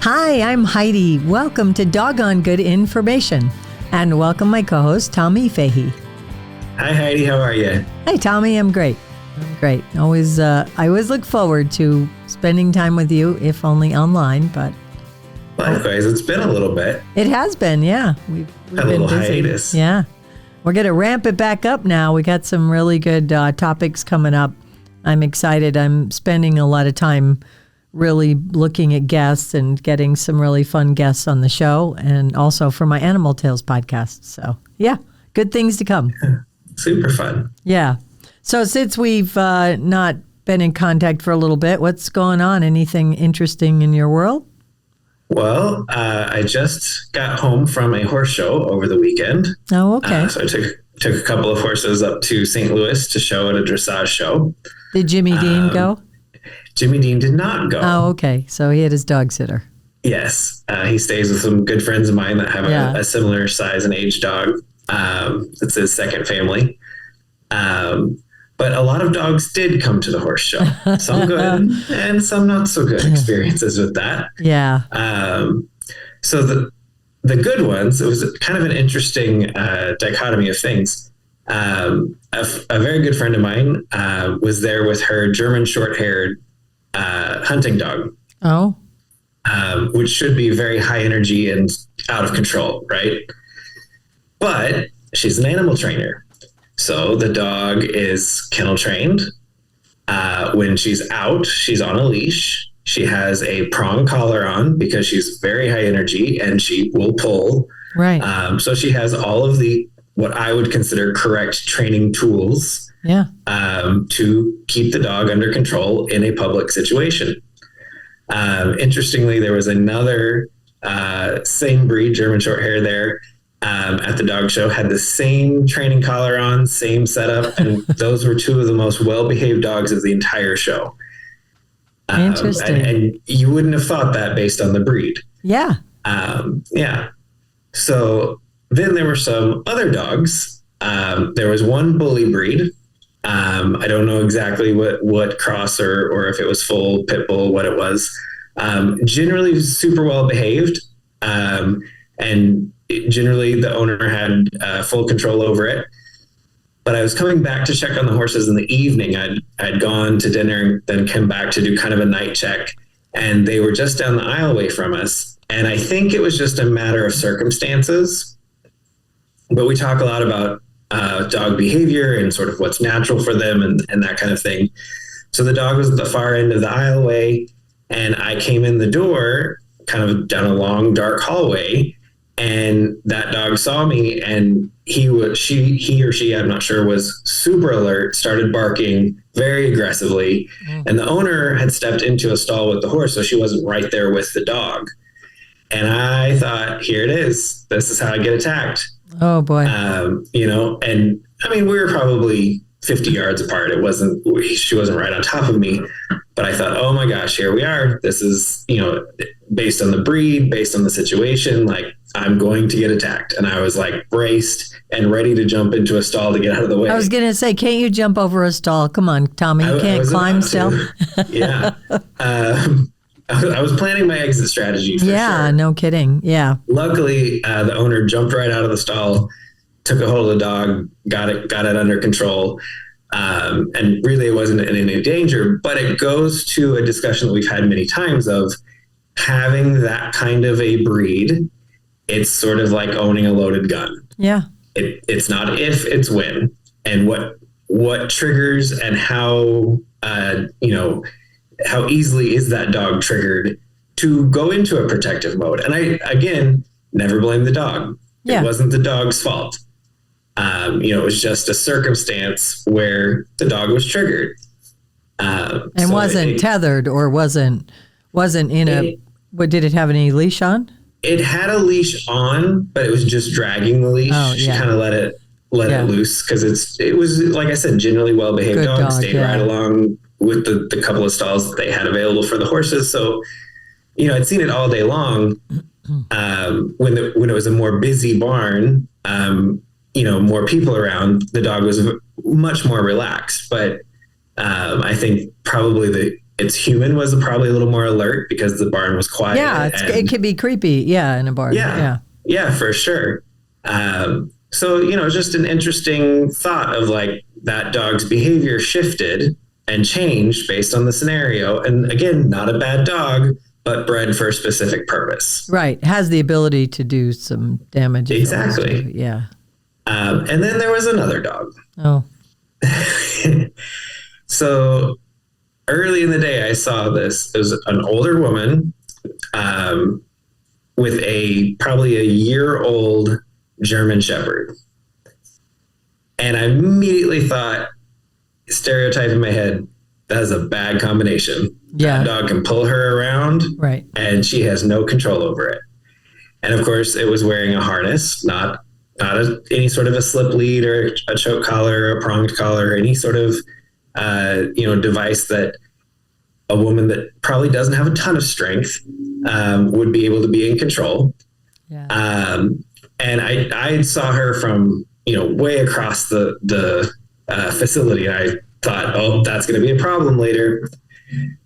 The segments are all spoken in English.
Hi, I'm Heidi. Welcome to Doggone Good Information. And welcome my co-host, Tommy Fahey. Hi, Heidi. How are you? Hey, Tommy. I'm great. I always look forward to spending time with you, if only online, but... Likewise, it's been a little bit. It has been, yeah. We've a been little busy. hiatus. Yeah. We're going to ramp it back up now. We got some really good topics coming up. I'm excited. I'm spending a lot of time really looking at guests and getting some really fun guests on the show, and also for my Animal Tales podcast. So, yeah, good things to come. Super fun. Yeah. So since we've not been in contact for a little bit, what's going on? Anything interesting in your world? Well, I just got home from a horse show over the weekend. Oh, okay. So I took a couple of horses up to St. Louis to show at a dressage show. Did Jimmy Dean go? Jimmy Dean did not go. Oh, okay. So he had his dog sitter. Yes. He stays with some good friends of mine that have a similar size and age dog. It's his second family. But a lot of dogs did come to the horse show. Some good and some not so good experiences with that. Yeah. So the good ones, it was kind of an interesting dichotomy of things. A very good friend of mine was there with her German short-haired hunting dog. Oh. Which should be very high energy and out of control, right? But she's an animal trainer. So the dog is kennel trained. When she's out, she's on a leash. She has a prong collar on because she's very high energy and she will pull. Right. So she has all of the, what I would consider correct training tools to keep the dog under control in a public situation. Interestingly, there was another same breed German short hair there at the dog show, had the same training collar on, same setup, and those were two of the most well-behaved dogs of the entire show. Interesting. And you wouldn't have thought that based on the breed. Yeah. Yeah. So then there were some other dogs. There was one bully breed. I don't know exactly what cross or if it was full pit bull, what it was. Generally super well behaved. And generally the owner had full control over it. But I was coming back to check on the horses in the evening. I'd gone to dinner, then come back to do kind of a night check, and they were just down the aisleway from us. And I think it was just a matter of circumstances. But we talk a lot about dog behavior and sort of what's natural for them and that kind of thing. So the dog was at the far end of the aisleway, and I came in the door kind of down a long, dark hallway, and that dog saw me, and he or she, I'm not sure, was super alert, started barking very aggressively. And the owner had stepped into a stall with the horse, so she wasn't right there with the dog. And I thought, here it is. This is how I get attacked. Oh boy. And I mean, we were probably 50 yards apart. She wasn't right on top of me, but I thought, oh my gosh, here we are. This is, based on the breed, based on the situation, like I'm going to get attacked. And I was like braced and ready to jump into a stall to get out of the way. I was going to say, can't you jump over a stall? Come on, Tommy, you can't climb still. Yeah. I was planning my exit strategy for sure. No kidding. Yeah. Luckily, the owner jumped right out of the stall, took a hold of the dog, got it under control, and really it wasn't in any danger. But it goes to a discussion that we've had many times of having that kind of a breed. It's sort of like owning a loaded gun. Yeah. It's not if, it's when, and what triggers and how how easily is that dog triggered to go into a protective mode. And I, again, never blame the dog. Yeah. It wasn't the dog's fault. It was just a circumstance where the dog was triggered. And so wasn't tethered or wasn't in what did it have any leash on? It had a leash on, but it was just dragging the leash. Oh, yeah. She kind of let it loose because it was, like I said, generally well-behaved dog, stayed right along with the couple of stalls that they had available for the horses. So, I'd seen it all day long. When it was a more busy barn, more people around, the dog was much more relaxed. But I think probably its human was probably a little more alert because the barn was quiet. Yeah, it could be creepy. Yeah, in a barn. Yeah, for sure. So, just an interesting thought of like that dog's behavior shifted and changed based on the scenario. And again, not a bad dog, but bred for a specific purpose. Right. Has the ability to do some damage. Exactly. Yeah. And then there was another dog. Oh. So early in the day, I saw this. It was an older woman with probably a year-old German Shepherd. And I immediately thought, stereotype in my head, that is a bad combination. Yeah. That dog can pull her around, right, and she has no control over it. And of course, it was wearing a harness, not any sort of a slip lead or a choke collar or a pronged collar or any sort of device that a woman that probably doesn't have a ton of strength would be able to be in control. Yeah. And I saw her from way across the facility, and I thought, oh, that's going to be a problem later.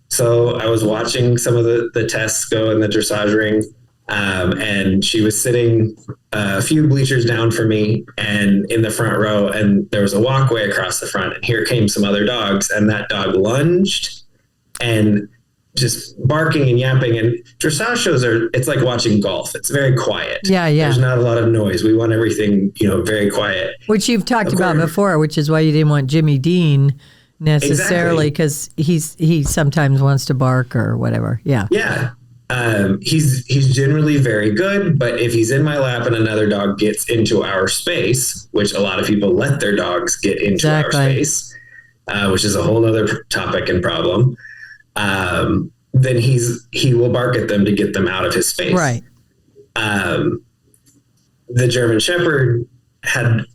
So I was watching some of the tests go in the dressage ring, and she was sitting a few bleachers down from me and in the front row, and there was a walkway across the front, and here came some other dogs, and that dog lunged and just barking and yapping. And dressage shows it's like watching golf. It's very quiet. Yeah. There's not a lot of noise. We want everything, very quiet. Which you've talked about before, which is why you didn't want Jimmy Dean necessarily, because he sometimes wants to bark or whatever. Yeah. Yeah. He's generally very good, but if he's in my lap and another dog gets into our space, which a lot of people let their dogs get into our space, which is a whole other topic and problem, then he will bark at them to get them out of his space. Right. The German Shepherd had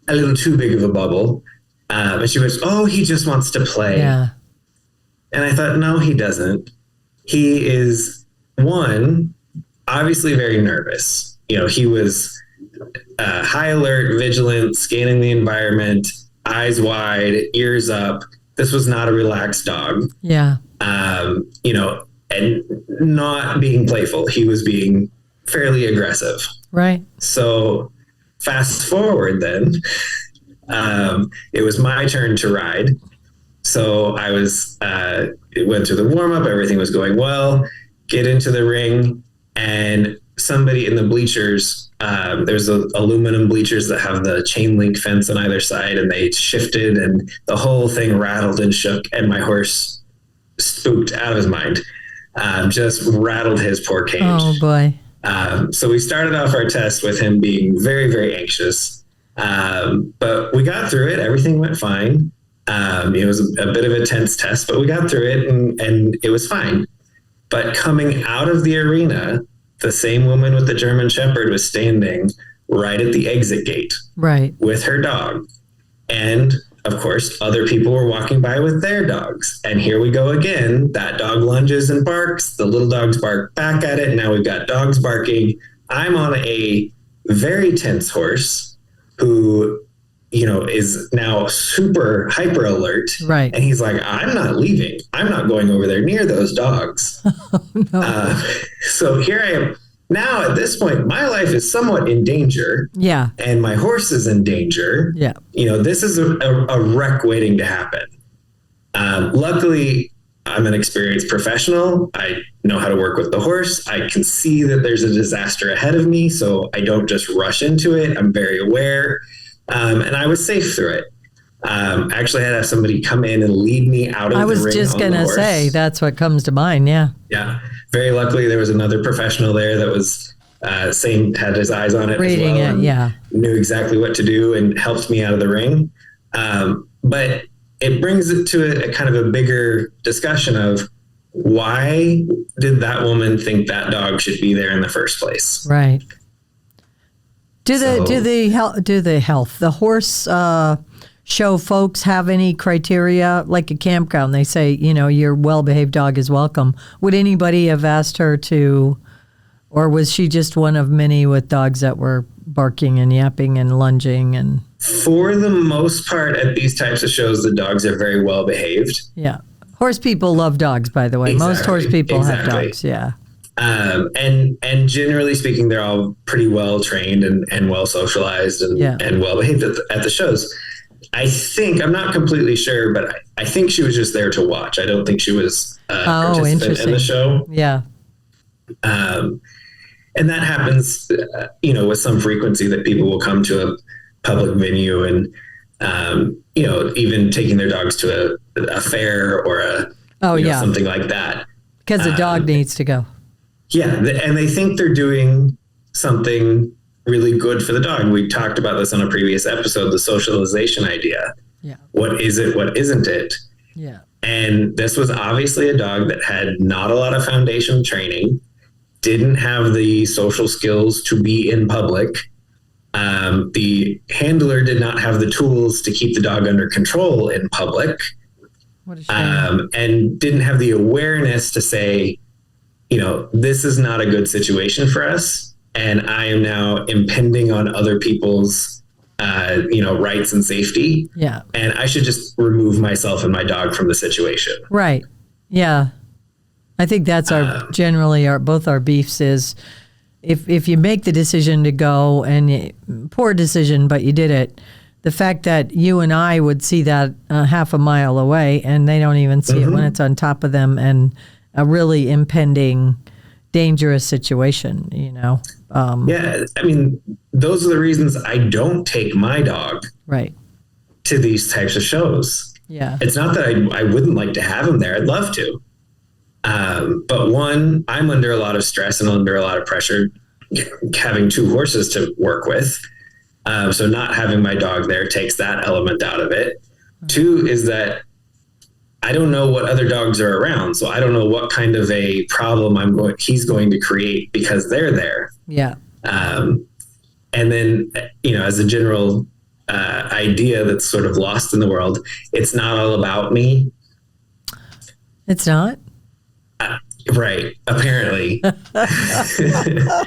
a little too big of a bubble. And she was, oh, he just wants to play. Yeah. And I thought, no, he doesn't. He is, one, obviously very nervous. He was high alert, vigilant, scanning the environment, eyes wide, ears up. This was not a relaxed dog. Yeah. And not being playful. He was being fairly aggressive. Right. So fast forward then, it was my turn to ride. So I it went through the warm up. Everything was going well. Get into the ring, and somebody in the bleachers, there's aluminum bleachers that have the chain link fence on either side, and they shifted and the whole thing rattled and shook, and my horse spooked out of his mind. Just rattled his poor cage. Oh boy. So we started off our test with him being very, very anxious. But we got through it. Everything went fine. It was a bit of a tense test, but we got through it and it was fine. But coming out of the arena, the same woman with the German Shepherd was standing right at the exit gate, right, with her dog. And of course, other people were walking by with their dogs. And here we go again. That dog lunges and barks. The little dogs bark back at it. Now we've got dogs barking. I'm on a very tense horse who, is now super hyper alert. Right. And he's like, I'm not leaving. I'm not going over there near those dogs. Oh, no. So here I am. Now, at this point, my life is somewhat in danger. Yeah. And my horse is in danger. Yeah. This is a wreck waiting to happen. Luckily, I'm an experienced professional. I know how to work with the horse. I can see that there's a disaster ahead of me, so I don't just rush into it. I'm very aware. And I was safe through it. Actually, I had to have somebody come in and lead me out of the ring. I was just going to say, that's what comes to mind, yeah. Yeah. Very luckily, there was another professional there that was had his eyes on it. Reading as well, it, yeah. Knew exactly what to do and helped me out of the ring. But it brings it to a kind of a bigger discussion of why did that woman think that dog should be there in the first place? Right. Do the horse show folks have any criteria, like a campground? They say, your well-behaved dog is welcome. Would anybody have asked her to, or was she just one of many with dogs that were barking and yapping and lunging? And for the most part, at these types of shows, the dogs are very well behaved. Yeah. Horse people love dogs, by the way. Exactly. Most horse people have dogs. Yeah. And generally speaking, they're all pretty well trained and well socialized and well behaved at the shows. I think, I'm not completely sure, but I think she was just there to watch. I don't think she was a participant in the show. Yeah. And that happens, with some frequency, that people will come to a public venue and, even taking their dogs to a fair or something like that. Because the dog needs to go. Yeah. And they think they're doing something really good for the dog. We talked about this on a previous episode, the socialization idea. Yeah. What is it? What isn't it? Yeah. And this was obviously a dog that had not a lot of foundation training, didn't have the social skills to be in public. The handler did not have the tools to keep the dog under control in public. What a shame. And didn't have the awareness to say, this is not a good situation for us. And I am now impinging on other people's, rights and safety. Yeah. And I should just remove myself and my dog from the situation. Right. Yeah. I think that's both our beefs is if you make the decision to go and poor decision, but you did it. The fact that you and I would see that half a mile away and they don't even see it when it's on top of them and a really impending dangerous situation, Yeah. I mean, those are the reasons I don't take my dog to these types of shows. Yeah. It's not that I wouldn't like to have him there. I'd love to. But one, I'm under a lot of stress and under a lot of pressure having two horses to work with. So not having my dog there takes that element out of it. Two is that I don't know what other dogs are around. So I don't know what kind of a problem he's going to create because they're there. Yeah. And then, as a general idea that's sort of lost in the world, it's not all about me. It's not? Right. Apparently. I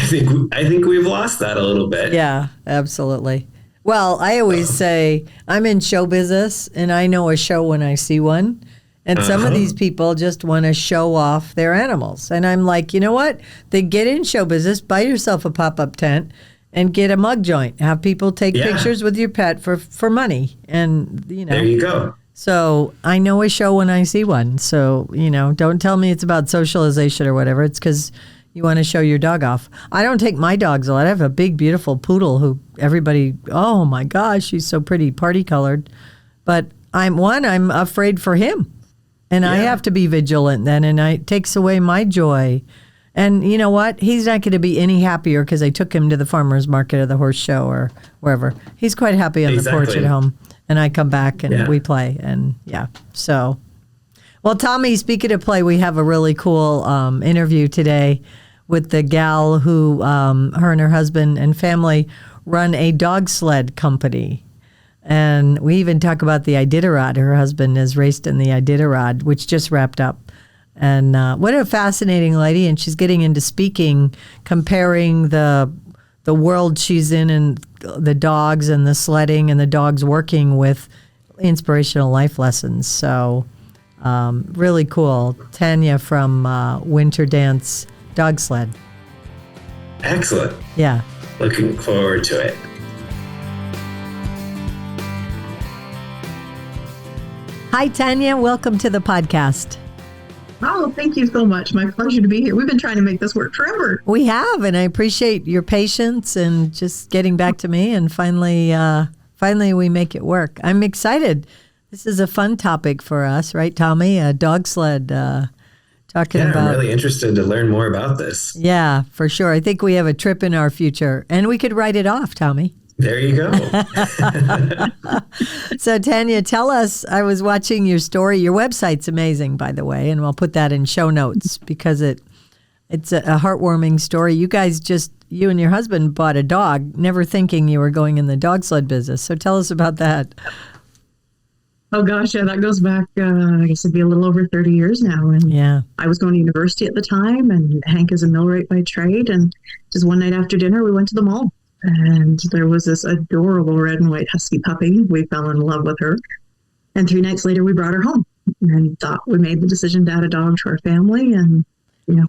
think we've lost that a little bit. Yeah, absolutely. Well, I always say I'm in show business and I know a show when I see one. And some of these people just want to show off their animals. And I'm like, you know what? Then get in show business, buy yourself a pop-up tent and get a mug joint. Have people take pictures with your pet for money. And, There you go. So I know a show when I see one. So, don't tell me it's about socialization or whatever. It's because you want to show your dog off. I don't take my dogs a lot. I have a big, beautiful poodle who everybody, oh my gosh, she's so pretty, party colored. But I'm afraid for him. And I have to be vigilant then, and it takes away my joy. And you know what? He's not going to be any happier because I took him to the farmer's market or the horse show or wherever. He's quite happy on the porch at home. And I come back and we play. And so. Well, Tommy, speaking of play, we have a really cool interview today with the gal who, her and her husband and family run a dog sled company. And we even talk about the Iditarod. Her husband has raced in the Iditarod, which just wrapped up. And what a fascinating lady. And she's getting into speaking, comparing the world she's in and the dogs and the sledding and the dogs working with inspirational life lessons. So really cool. Tanya from Winterdance Dog Sled. Excellent. Yeah. Looking forward to it. Hi, Tanya. Welcome to the podcast. Oh, thank you so much. My pleasure to be here. We've been trying to make this work forever. We have, and I appreciate your patience and just getting back to me. And finally we make it work. I'm excited. This is a fun topic for us, right, Tommy? A dog sled. Talking about. I'm really interested to learn more about this. Yeah, for sure. I think we have a trip in our future, and we could write it off, Tommy. There you go. So, Tanya, tell us, I was watching your story. Your website's amazing, by the way, and we'll put that in show notes because it's a heartwarming story. You guys you and your husband bought a dog, never thinking you were going in the dog sled business. So tell us about that. Oh, gosh, yeah, that goes back, I guess it'd be a little over 30 years now. And I was going to university at the time, and Hank is a millwright by trade. And just one night after dinner, we went to the mall. And there was this adorable red and white Husky puppy. We fell in love with her. And 3 nights later, we brought her home. and thought we made the decision to add a dog to our family. And,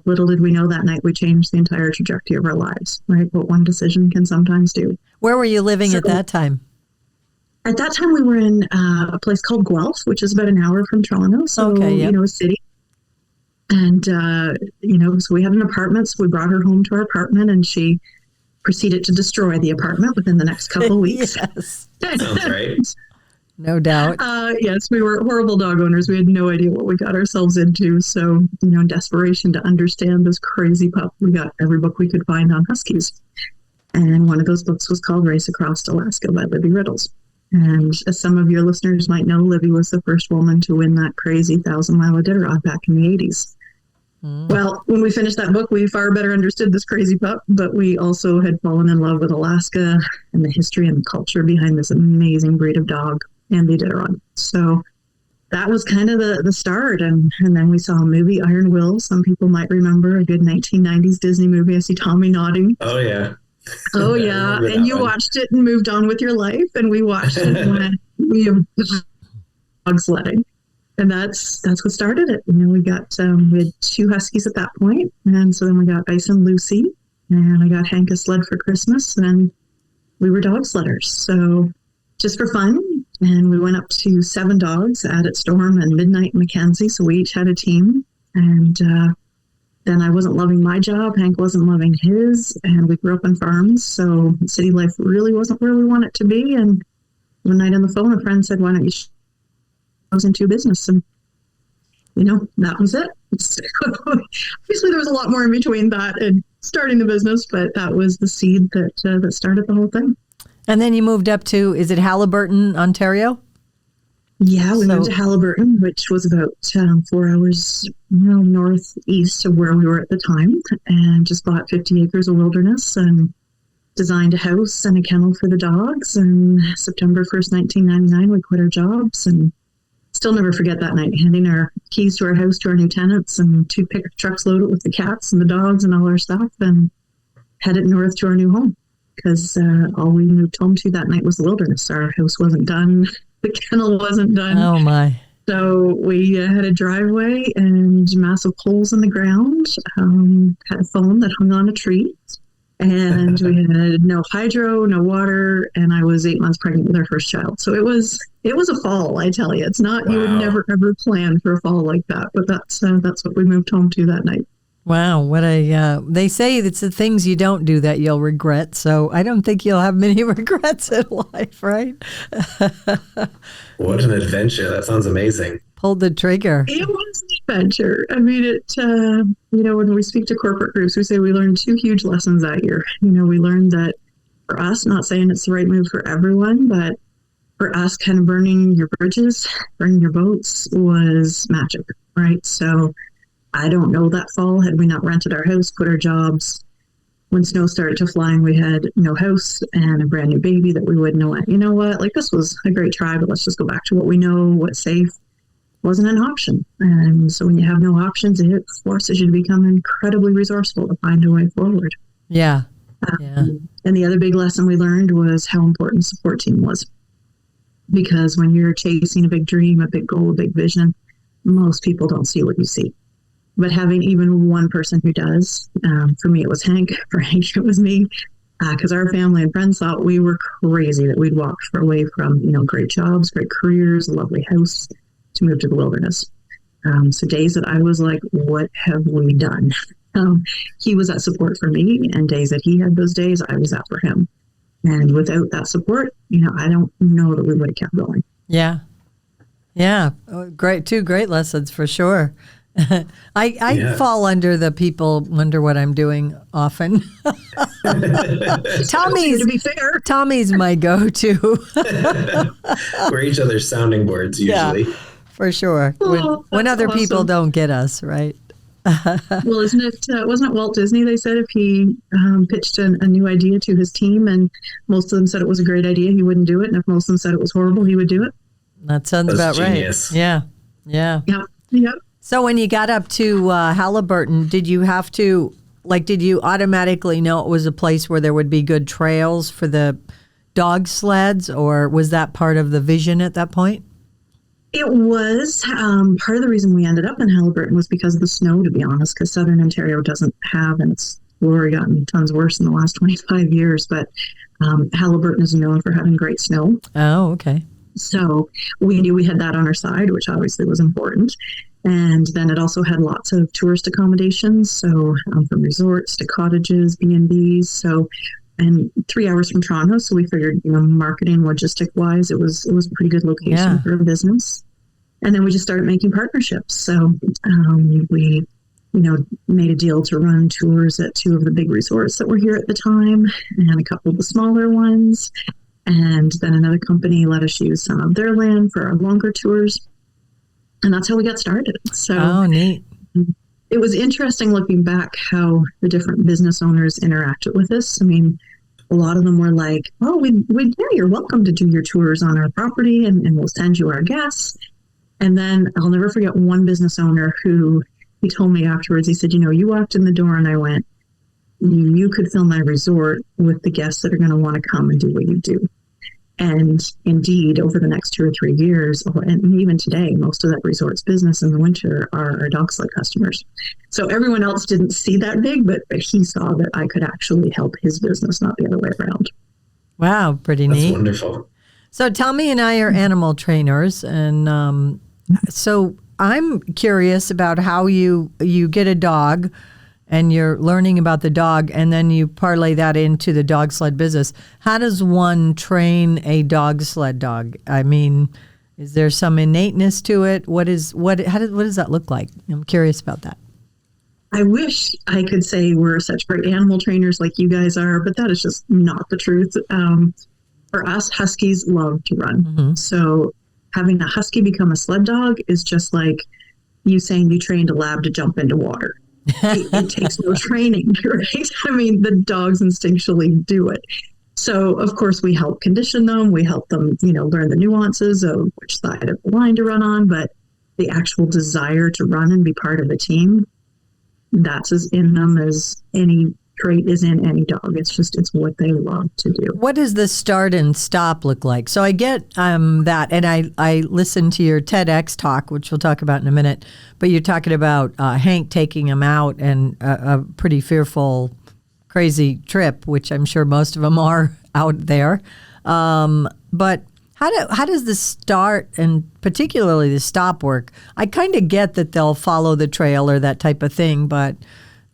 little did we know that night we changed the entire trajectory of our lives, right? What one decision can sometimes do. Where were you living at that time? At that time, we were in a place called Guelph, which is about an hour from Toronto. So, a city. And, so we had an apartment. So we brought her home to our apartment, and she proceeded to destroy the apartment within the next couple of weeks. Yes. Sounds right. No doubt. Yes, we were horrible dog owners. We had no idea what we got ourselves into. So, in desperation to understand this crazy pup, we got every book we could find on Huskies. And one of those books was called Race Across Alaska by Libby Riddles. And as some of your listeners might know, Libby was the first woman to win that crazy 1,000-mile Iditarod back in the 80s. Well, when we finished that book, we far better understood this crazy pup, but we also had fallen in love with Alaska and the history and the culture behind this amazing breed of dog and the Iditarod. So that was kind of the start. And then we saw a movie, Iron Will. Some people might remember a good 1990s Disney movie. I see Tommy nodding. Oh, yeah. Oh, yeah. And you watched it and moved on with your life. And we watched it when we have dog sledding. And that's what started it. We got we had 2 Huskies at that point, and so then we got Ice and Lucy, and I got Hank a sled for Christmas, and we were dog sledders. So just for fun, and we went up to 7 dogs, added Storm and Midnight and Mackenzie, so we each had a team. And then I wasn't loving my job, Hank wasn't loving his, and we grew up on farms, so city life really wasn't where we want it to be. And one night on the phone, a friend said, "Why don't you?" I was into business, and that was it. Obviously, there was a lot more in between that and starting the business, but that was the seed that started the whole thing. And then you moved up to, is it Haliburton, Ontario? Yeah, we moved to Haliburton, which was about 4 hours northeast of where we were at the time, and just bought 50 acres of wilderness and designed a house and a kennel for the dogs. And September 1st, 1999, we quit our jobs, and still never forget that night, handing our keys to our house to our new tenants, and 2 pickup trucks loaded with the cats and the dogs and all our stuff, and headed north to our new home, because all we moved home to that night was the wilderness. Our house wasn't done. The kennel wasn't done. Oh, my. So we had a driveway and massive holes in the ground, had a phone that hung on a tree, and we had no hydro, no water, and I was 8 months pregnant with our first child. So it was a fall, I tell you. It's not, wow. You would never, ever plan for a fall like that, but that's what we moved home to that night. Wow. They say it's the things you don't do that you'll regret. So I don't think you'll have many regrets in life, right? What an adventure. That sounds amazing. Pulled the trigger. It was an adventure. I mean, when we speak to corporate groups, we say we learned 2 huge lessons that year. We learned that for us, not saying it's the right move for everyone, but for us, kind of burning your bridges, burning your boats was magic, right? So I don't know that fall, had we not rented our house, quit our jobs, when snow started to fly and we had no house and a brand new baby that we would know, this was a great try, but let's just go back to what we know, what's safe, wasn't an option. And so when you have no options, it forces you to become incredibly resourceful to find a way forward. Yeah. And the other big lesson we learned was how important support team was. Because when you're chasing a big dream, a big goal, a big vision, most people don't see what you see. But having even one person who does, for me, it was Hank. For Hank, it was me. Because our family and friends thought we were crazy that we'd walk away from, great jobs, great careers, a lovely house to move to the wilderness. So days that I was like, what have we done? He was that support for me, and days that he had those days, I was that for him. And without that support, I don't know that we would have kept going. Yeah. Yeah. Great. 2 great lessons for sure. I fall under the people wonder what I'm doing often. To be fair. Tommy's my go-to. We're each other's sounding boards usually. Yeah, for sure. When other awesome. People don't get us, right? Well, wasn't it Walt Disney? They said if he pitched a new idea to his team and most of them said it was a great idea, he wouldn't do it. And if most of them said it was horrible, he would do it. That sounds about genius. Right. Yeah. Yeah. Yep. So when you got up to Haliburton, did you automatically know it was a place where there would be good trails for the dog sleds, or was that part of the vision at that point? It was part of the reason we ended up in Haliburton was because of the snow, to be honest, because Southern Ontario doesn't have, and it's already gotten tons worse in the last 25 years, but Haliburton is known for having great snow. Oh, okay. So we knew we had that on our side, which obviously was important. And then it also had lots of tourist accommodations, so from resorts to cottages, B&Bs. So, and 3 hours from Toronto, so we figured, marketing logistic wise, it was a pretty good location for a business. And then we just started making partnerships. So we, made a deal to run tours at 2 of the big resorts that were here at the time, and a couple of the smaller ones. And then another company let us use some of their land for our longer tours. And that's how we got started. So neat. It was interesting looking back how the different business owners interacted with us. I mean, a lot of them were like, oh, you're welcome to do your tours on our property and we'll send you our guests. And then I'll never forget one business owner who he told me afterwards, he said, you walked in the door and I went, you could fill my resort with the guests that are going to want to come and do what you do. And indeed, over the next 2 or 3 years, and even today, most of that resort's business in the winter are dog sled customers. So everyone else didn't see that big, but he saw that I could actually help his business, not the other way around. Wow, pretty neat. That's wonderful. So Tommy and I are animal trainers, and so I'm curious about how you get a dog and you're learning about the dog, and then you parlay that into the dog sled business. How does one train a dog sled dog? I mean, is there some innateness to it? What does that look like? I'm curious about that. I wish I could say we're such great animal trainers like you guys are, but that is just not the truth. For us, Huskies love to run. Mm-hmm. So having a Husky become a sled dog is just like you saying you trained a lab to jump into water. It takes no training, right? I mean, the dogs instinctually do it. So, of course, we help condition them. We help them, learn the nuances of which side of the line to run on. But the actual desire to run and be part of the team, that's as in them as any trait is in any dog. It's what they love to do. What does the start and stop look like? So I get that, and I listened to your TEDx talk, which we'll talk about in a minute, but you're talking about Hank taking him out and a pretty fearful, crazy trip, which I'm sure most of them are out there. But how does the start and particularly the stop work? I kind of get that they'll follow the trail or that type of thing, but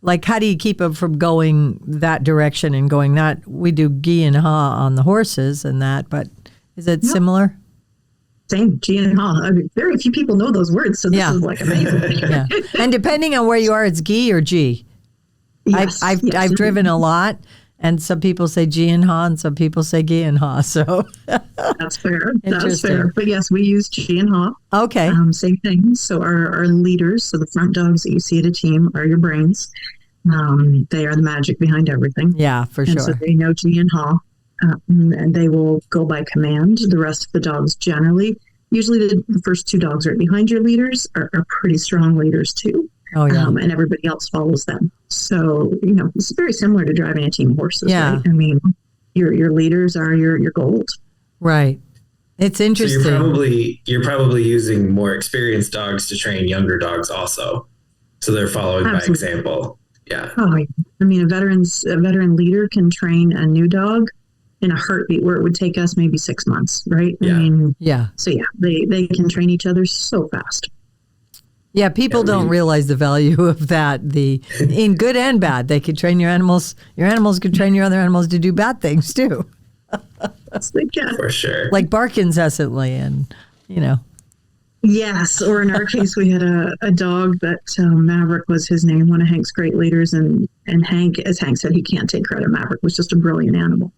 like, how do you keep them from going that direction and going that? We do gi and ha on the horses and that, but is it similar? Same, gi and ha. I mean, very few people know those words, so this is like amazing. Yeah. And depending on where you are, it's gi or g. Yes, I've driven a lot, and some people say gi and ha, and some people say gi and ha. So that's fair. That's fair. But yes, we use gi and ha. Okay. Same thing. So our leaders, so the front dogs that you see at a team, are your brains. They are the magic behind everything. Yeah, for sure. So they know gi and ha, and they will go by command. The rest of the dogs generally, usually the first 2 dogs right behind your leaders are pretty strong leaders too. Oh, yeah. And everybody else follows them. So, it's very similar to driving a team of horses, right? I mean, your leaders are your gold. Right. It's interesting. So you're probably using more experienced dogs to train younger dogs also. So they're following by example. Yeah. Oh, I mean, a veteran leader can train a new dog in a heartbeat where it would take us maybe 6 months, right? Yeah. I mean, yeah. So yeah, they can train each other so fast. Yeah, people don't realize the value of that. In good and bad, they could train your animals. Your animals could train your other animals to do bad things too. Yes, they can. For sure. Like bark incessantly, and Yes, or in our case, we had a dog that Maverick was his name, one of Hank's great leaders, and Hank, as Hank said, he can't take credit. Maverick was just a brilliant animal.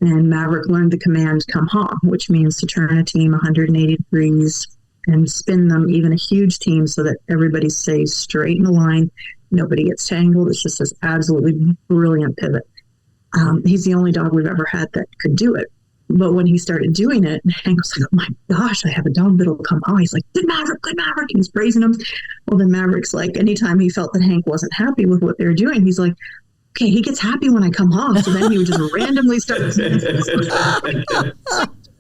And Maverick learned the command come ha, which means to turn a team 180 degrees and spin them, even a huge team, so that everybody stays straight in the line. Nobody gets tangled. It's just this absolutely brilliant pivot. He's the only dog we've ever had that could do it. But when he started doing it, Hank was like, oh my gosh, I have a dog that'll come on. He's like, good Maverick. And he's praising him. Well, then Maverick's like, anytime he felt that Hank wasn't happy with what they were doing, he's like, okay, he gets happy when I come home. So then he would just randomly start.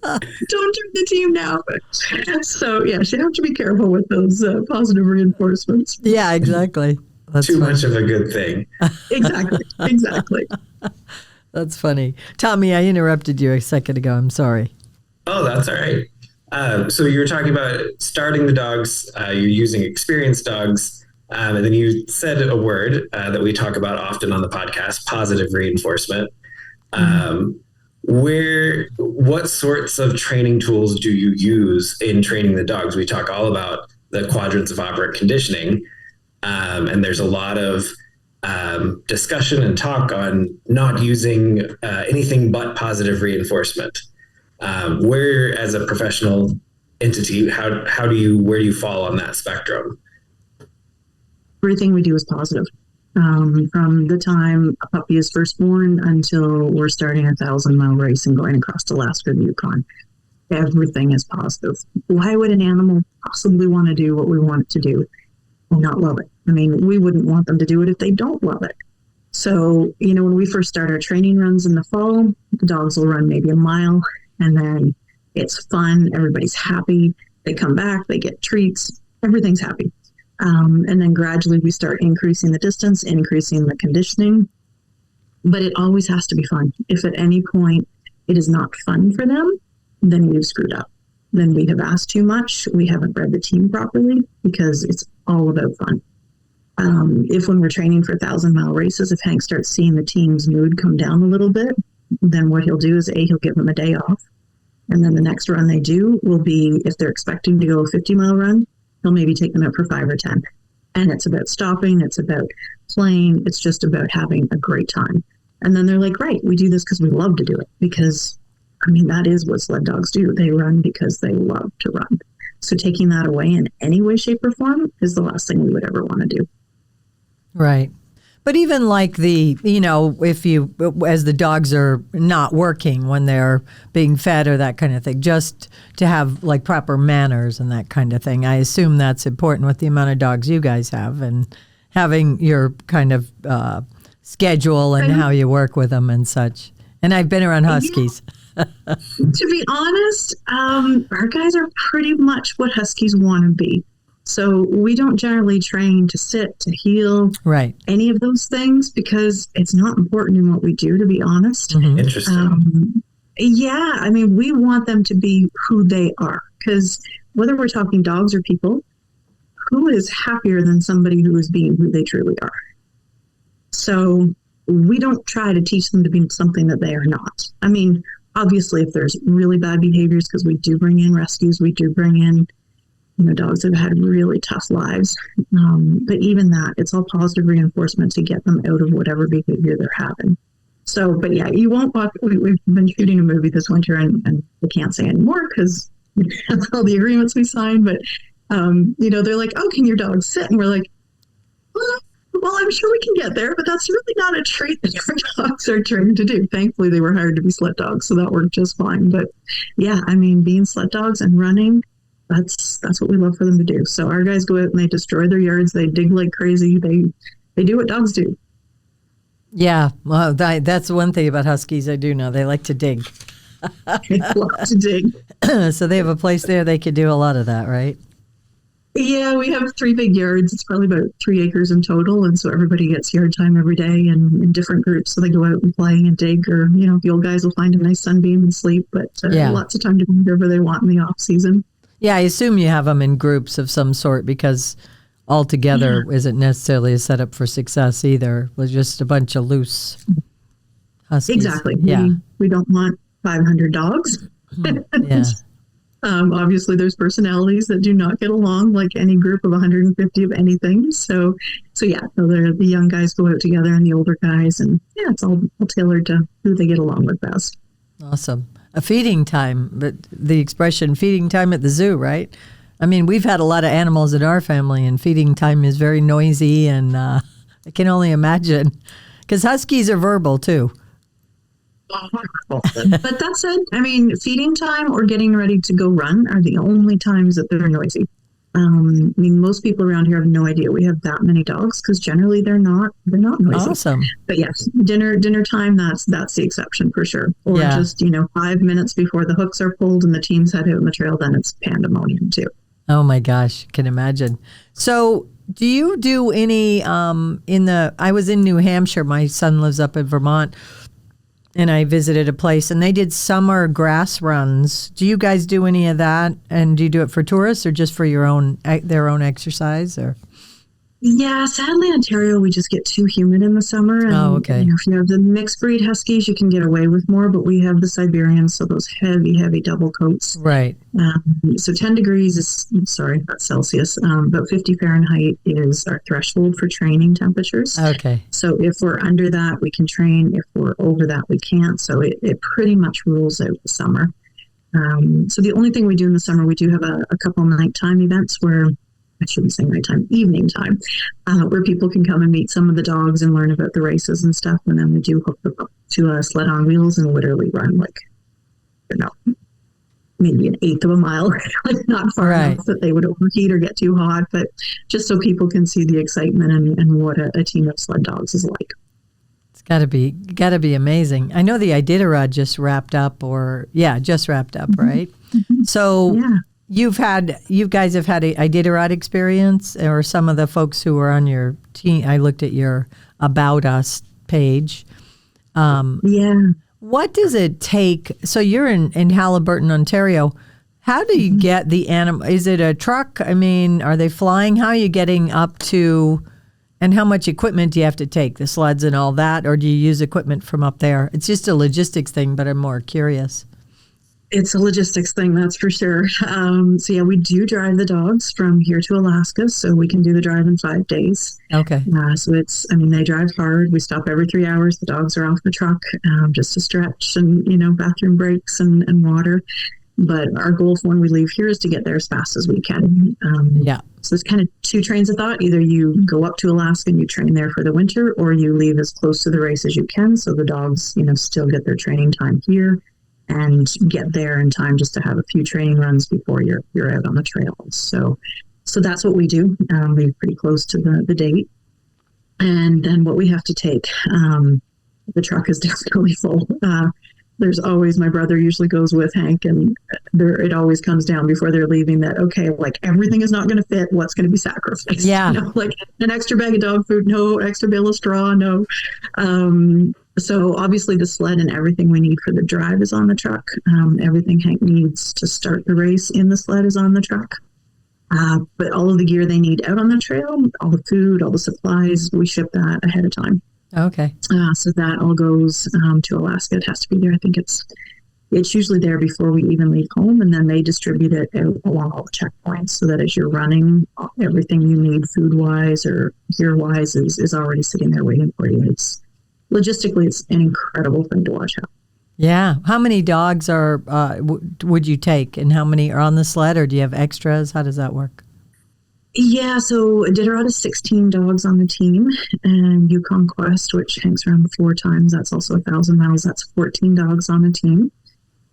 Don't join the team now. So yeah, you have to be careful with those positive reinforcements. Yeah, exactly. That's too much of a good thing. Exactly. That's funny. Tommy, I interrupted you a second ago. I'm sorry. Oh, that's all right. So you were talking about starting the dogs. You're using experienced dogs. And then you said a word that we talk about often on the podcast, positive reinforcement. What sorts of training tools do you use in training the dogs? We talk all about the quadrants of operant conditioning. And there's a lot of discussion and talk on not using anything but positive reinforcement. Where, as a professional entity, where do you fall on that spectrum? Everything we do is positive. From the time a puppy is first born until we're starting a 1,000-mile race and going across Alaska to Yukon, everything is positive. Why would an animal possibly want to do what we want it to do and not love it? I mean, we wouldn't want them to do it if they don't love it. So, when we first start our training runs in the fall, the dogs will run maybe a mile, and then it's fun. Everybody's happy. They come back, they get treats, everything's happy. And then gradually we start increasing the distance, increasing the conditioning. But it always has to be fun. If at any point it is not fun for them, then we've screwed up. Then we have asked too much. We haven't read the team properly, because it's all about fun. If when we're training for 1,000-mile races, if Hank starts seeing the team's mood come down a little bit, then what he'll do is he'll give them a day off. And then the next run they do will be, if they're expecting to go a 50-mile run, he'll maybe take them out for 5 or 10. And it's about stopping. It's about playing. It's just about having a great time. And then they're like, right, we do this because we love to do it. Because, that is what sled dogs do. They run because they love to run. So taking that away in any way, shape, or form is the last thing we would ever want to do. Right. But even like if you, as the dogs are not working when they're being fed or that kind of thing, just to have like proper manners and that kind of thing. I assume that's important with the amount of dogs you guys have and having your kind of schedule and how you work with them and such. And I've been around Huskies. To be honest, our guys are pretty much what Huskies want to be. So we don't generally train to sit, to heel, right? Any of those things, because it's not important in what we do, to be honest. Mm-hmm. Interesting. We want them to be who they are, because whether we're talking dogs or people, who is happier than somebody who is being who they truly are? So we don't try to teach them to be something that they are not. Obviously, if there's really bad behaviors, because we do bring in rescues, we do bring in dogs that have had really tough lives. But even that, it's all positive reinforcement to get them out of whatever behavior they're having. So, but yeah, you won't walk. We've been shooting a movie this winter, and we can't say anymore because that's all the agreements we signed. But, they're like, oh, can your dog sit? And we're like, well, I'm sure we can get there, but that's really not a trait that our dogs are trained to do. Thankfully, they were hired to be sled dogs, so that worked just fine. But yeah, being sled dogs and running, that's what we love for them to do. So our guys go out and they destroy their yards. They dig like crazy. They do what dogs do. Yeah, well, that's one thing about Huskies I do know. They like to dig. They love to dig. So they have a place there they could do a lot of that, right? Yeah, we have 3 big yards. It's probably about 3 acres in total. And so everybody gets yard time every day and in different groups. So they go out and play and dig, or, the old guys will find a nice sunbeam and sleep. But lots of time to do whatever they want in the off season. Yeah, I assume you have them in groups of some sort, because altogether isn't necessarily a setup for success either. It was just a bunch of loose Huskies. Exactly. Yeah. We don't want 500 dogs. Yeah. Obviously, there's personalities that do not get along like any group of 150 of anything. So the young guys go out together and the older guys, and it's all tailored to who they get along with best. Awesome. A feeding time, but the expression feeding time at the zoo, right? We've had a lot of animals in our family, and feeding time is very noisy, and I can only imagine, because Huskies are verbal too. But that said, feeding time or getting ready to go run are the only times that they're noisy. I mean, most people around here have no idea we have that many dogs because generally they're not noisy. Awesome. But yes, dinner time, that's the exception for sure. Or just 5 minutes before the hooks are pulled and the teams head out on the trail, then it's pandemonium too. Oh my gosh, can imagine. So do you do any I was in New Hampshire, my son lives up in Vermont, and I visited a place and they did summer grass runs. Do you guys do any of that? And do you do it for tourists or just for their own exercise? Or Yeah, sadly, in Ontario, we just get too humid in the summer. And, okay. If you have the mixed breed Huskies, you can get away with more, but we have the Siberians, so those heavy, heavy double coats. Right. So 10 degrees that's Celsius, but 50 Fahrenheit is our threshold for training temperatures. Okay. So if we're under that, we can train. If we're over that, we can't. So it pretty much rules out the summer. So the only thing we do in the summer, we do have a couple nighttime events where, I shouldn't say nighttime, evening time, where people can come and meet some of the dogs and learn about the races and stuff. And then we do hook them up to a sled on wheels and literally run maybe an eighth of a mile, like not far enough that they would overheat or get too hot, but just so people can see the excitement and what a team of sled dogs is like. It's gotta be amazing. I know the Iditarod just wrapped up, right? Mm-hmm. So yeah. You guys have had a Iditarod experience, or some of the folks who were on your team. I looked at your About Us page. Yeah. What does it take? So you're in Haliburton, Ontario. How do you get the animal? Is it a truck? I mean, are they flying? How are you getting up to, and how much equipment do you have to take, the sleds and all that, or do you use equipment from up there? It's just a logistics thing, but I'm more curious. It's a logistics thing, that's for sure. So yeah, we do drive the dogs from here to Alaska, so we can do the drive in 5 days. Okay. So they drive hard. We stop every 3 hours. The dogs are off the truck just to stretch and, bathroom breaks and water. But our goal for when we leave here is to get there as fast as we can. So there's kind of two trains of thought. Either you go up to Alaska and you train there for the winter, or you leave as close to the race as you can so the dogs, still get their training time here and get there in time just to have a few training runs before you're out on the trail. So that's what we do. We're pretty close to the date. And then what we have to take, the truck is definitely full. There's always, my brother usually goes with Hank, and it always comes down before they're leaving that, okay, like everything is not going to fit. What's going to be sacrificed? Yeah. Like an extra bag of dog food, no, extra bale of straw, no. So obviously the sled and everything we need for the drive is on the truck. Everything Hank needs to start the race in the sled is on the truck. But all of the gear they need out on the trail, all the food, all the supplies, we ship that ahead of time. Okay. So that all goes to Alaska. It has to be there. I think it's usually there before we even leave home, and then they distribute it out along all the checkpoints so that as you're running, everything you need food-wise or gear-wise is already sitting there waiting for you. Logistically, it's an incredible thing to watch out. Yeah. How many dogs would you take, and how many are on the sled, or do you have extras? How does that work? Yeah, so Iditarod is 16 dogs on the team, and Yukon Quest, which hangs around 4 times, that's also 1,000 miles. That's 14 dogs on the team.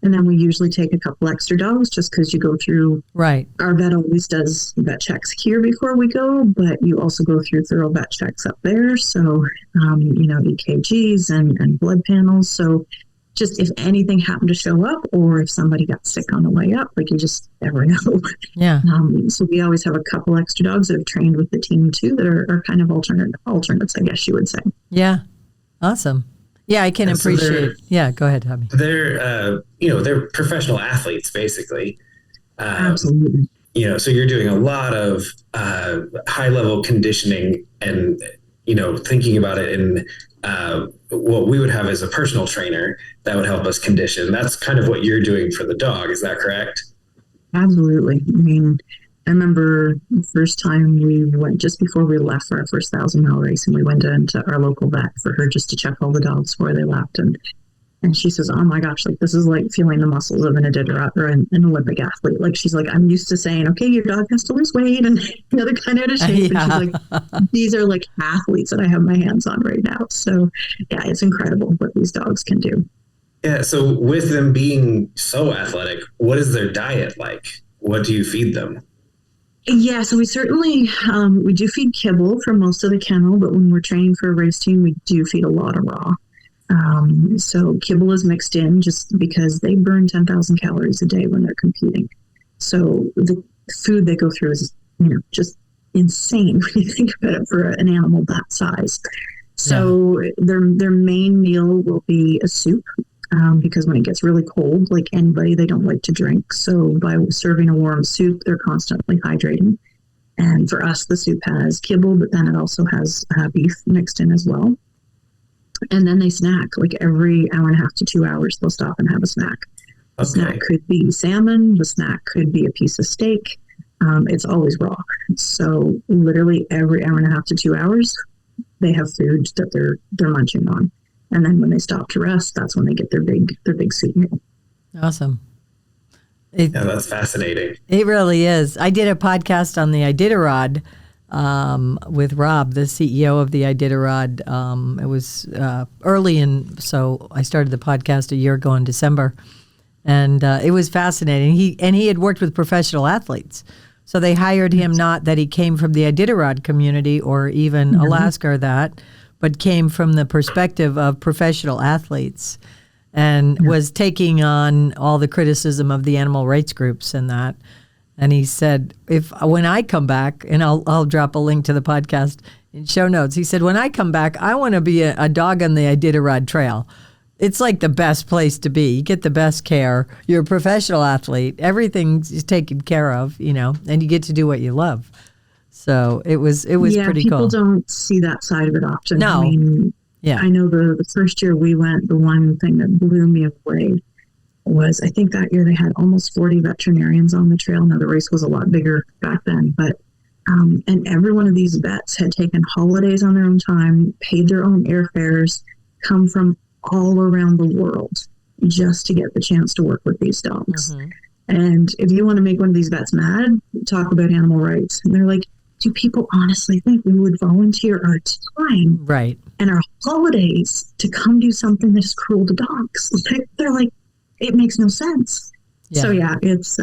And then we usually take a couple extra dogs just because you go through. Right. Our vet always does vet checks here before we go, but you also go through thorough vet checks up there. So, EKGs and blood panels. So just if anything happened to show up, or if somebody got sick on the way up, like you just never know. Yeah. So we always have a couple extra dogs that have trained with the team too that are kind of alternates, I guess you would say. Yeah. Awesome. Yeah, I can appreciate. Yeah, go ahead, Tommy. They're professional athletes, basically. Absolutely. So you're doing a lot of high level conditioning and, thinking about it in what we would have as a personal trainer that would help us condition. That's kind of what you're doing for the dog. Is that correct? Absolutely. I mean, I remember the first time we went, just before we left for our first 1,000-mile race, and we went into our local vet for her just to check all the dogs before they left. And she says, oh my gosh, like this is like feeling the muscles of an Iditarod or an Olympic athlete. Like she's like, I'm used to saying, okay, your dog has to lose weight and they're kind of out of shape. Yeah. And she's like, these are like athletes that I have my hands on right now. So yeah, it's incredible what these dogs can do. Yeah. So with them being so athletic, what is their diet like? What do you feed them? Yeah, so we certainly, we do feed kibble for most of the kennel, but when we're training for a race team, we do feed a lot of raw. So kibble is mixed in just because they burn 10,000 calories a day when they're competing. So the food they go through is, just insane when you think about it for an animal that size. So their main meal will be a soup. Because when it gets really cold, like anybody, they don't like to drink. So by serving a warm soup, they're constantly hydrating. And for us, the soup has kibble, but then it also has beef mixed in as well. And then they snack, like every hour and a half to 2 hours, they'll stop and have a snack. The snack could be salmon. The snack could be a piece of steak. It's always raw. So literally every hour and a half to 2 hours, they have food that they're munching on. And then when they stop to rest, that's when they get their big soup meal. Awesome. That's fascinating. It really is. I did a podcast on the Iditarod with Rob, the CEO of the Iditarod. It was so I started the podcast a year ago in December. And it was fascinating. He had worked with professional athletes. So they hired him, not that he came from the Iditarod community or even Alaska or that, but came from the perspective of professional athletes and was taking on all the criticism of the animal rights groups and that. And he said, when I come back, and I'll drop a link to the podcast in show notes, he said, when I come back, I want to be a dog on the Iditarod Trail. It's like the best place to be. You get the best care. You're a professional athlete. Everything's taken care of, and you get to do what you love. So it was pretty cool. People don't see that side of it often. No. I know the first year we went, the one thing that blew me away was, I think that year they had almost 40 veterinarians on the trail. Now the race was a lot bigger back then, but and every one of these vets had taken holidays on their own time, paid their own airfares, come from all around the world just to get the chance to work with these dogs. Mm-hmm. And if you want to make one of these vets mad, talk about animal rights. And they're like, do people honestly think we would volunteer our time and our holidays to come do something that is cruel to dogs? They're like, it makes no sense. Yeah. So it's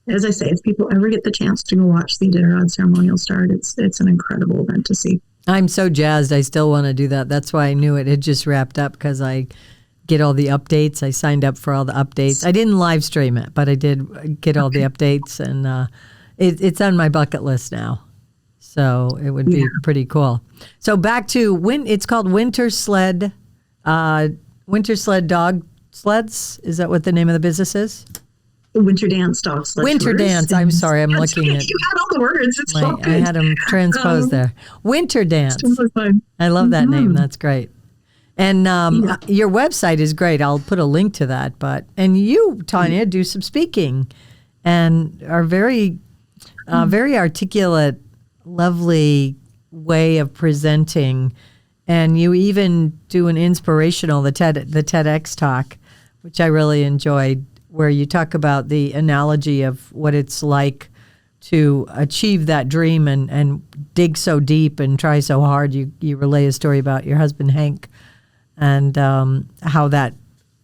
as I say, if people ever get the chance to go watch the Iditarod ceremonial start, it's an incredible event to see. I'm so jazzed. I still want to do that. That's why I knew it had just wrapped up, because I get all the updates. I signed up for all the updates. I didn't live stream it, but I did get all the updates, and it's on my bucket list now. So it would be pretty cool. So back to it's called Winter Sled Dog Sleds. Is that what the name of the business is? Winterdance Dog Sled. Winterdance. I'm sorry. I'm looking at. You had all the words. It's all good. I had them transposed there. Winterdance. Totally I love that name. That's great. And your website is great. I'll put a link to that. And you, Tanya, do some speaking, and are very articulate, lovely way of presenting. And you even do an inspirational, the TEDx talk, which I really enjoyed, where you talk about the analogy of what it's like to achieve that dream and dig so deep and try so hard. You relay a story about your husband, Hank, and how that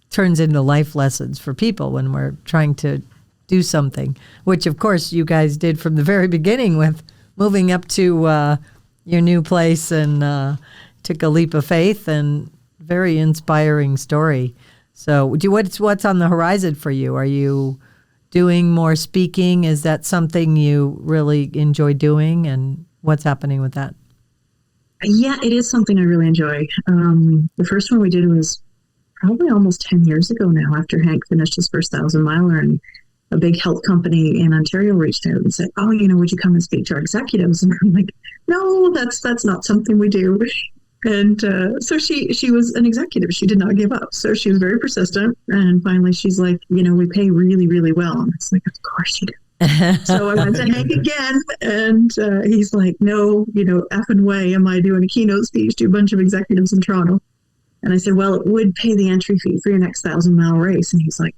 turns into life lessons for people when we're trying to do something, which, of course, you guys did from the very beginning with moving up to your new place and took a leap of faith, and very inspiring story. So what's on the horizon for you? Are you doing more speaking? Is that something you really enjoy doing? And what's happening with that? Yeah, it is something I really enjoy. The first one we did was probably almost 10 years ago now, after Hank finished his first 1,000-miler, and a big health company in Ontario reached out and said, "Oh, would you come and speak to our executives?" And I'm like, "No, that's not something we do." And so she was an executive. She did not give up. So she was very persistent. And finally, she's like, we pay really, really well. And it's like, of course you do. So I went to Hank again. And he's like, no, effing way am I doing a keynote speech to a bunch of executives in Toronto. And I said, well, it would pay the entry fee for your next 1,000-mile race. And he's like,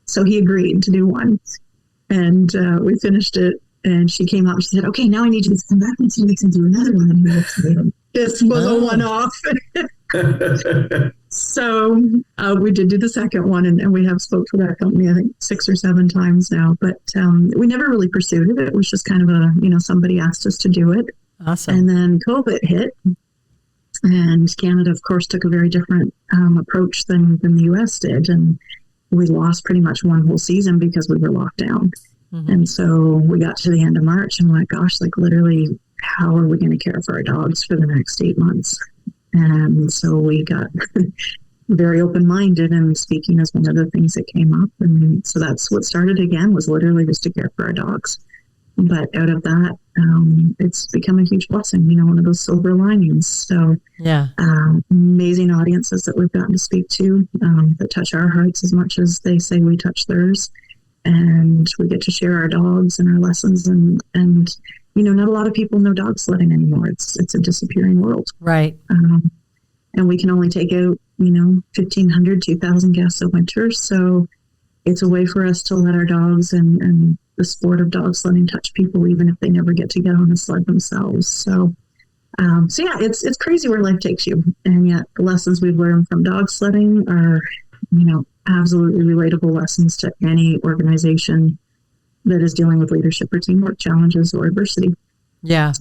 so he agreed to do one. And we finished it. And she came up and she said, okay, now I need you to come back in 2 weeks and do another one. And he looked at me. This was a one-off. So we did do the second one, and we have spoke for that company, I think 6 or 7 times now, but we never really pursued it. It was just kind of somebody asked us to do it. Awesome. And then COVID hit, and Canada, of course, took a very different approach than the US did. And we lost pretty much one whole season because we were locked down. Mm-hmm. And so we got to the end of March and we're like, gosh, like literally, how are we going to care for our dogs for the next 8 months? And so we got very open-minded, and speaking is one of the things that came up. And so that's what started again, was literally just to care for our dogs. But out of that, it's become a huge blessing, one of those silver linings. So yeah, amazing audiences that we've gotten to speak to that touch our hearts as much as they say we touch theirs. And we get to share our dogs and our lessons. And not a lot of people know dog sledding anymore. It's a disappearing world. Right. And we can only take out, 1,500, 2,000 guests a winter. So it's a way for us to let our dogs and the sport of dog sledding touch people, even if they never get to get on a sled themselves. So yeah, it's crazy where life takes you. And yet the lessons we've learned from dog sledding are, absolutely relatable lessons to any organization that is dealing with leadership or teamwork challenges or adversity. Yeah.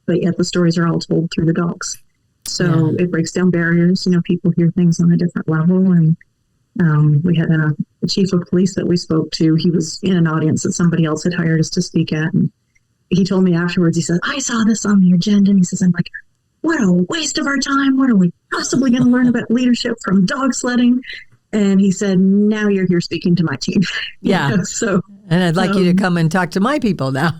But yet the stories are all told through the dogs. So it breaks down barriers. People hear things on a different level. And we had a chief of police that we spoke to. He was in an audience that somebody else had hired us to speak at. And he told me afterwards, he said, I saw this on the agenda. And he says, I'm like, what a waste of our time. What are we possibly going to learn about leadership from dog sledding? And he said, now you're here speaking to my team. Yeah. So, and I'd like you to come and talk to my people now.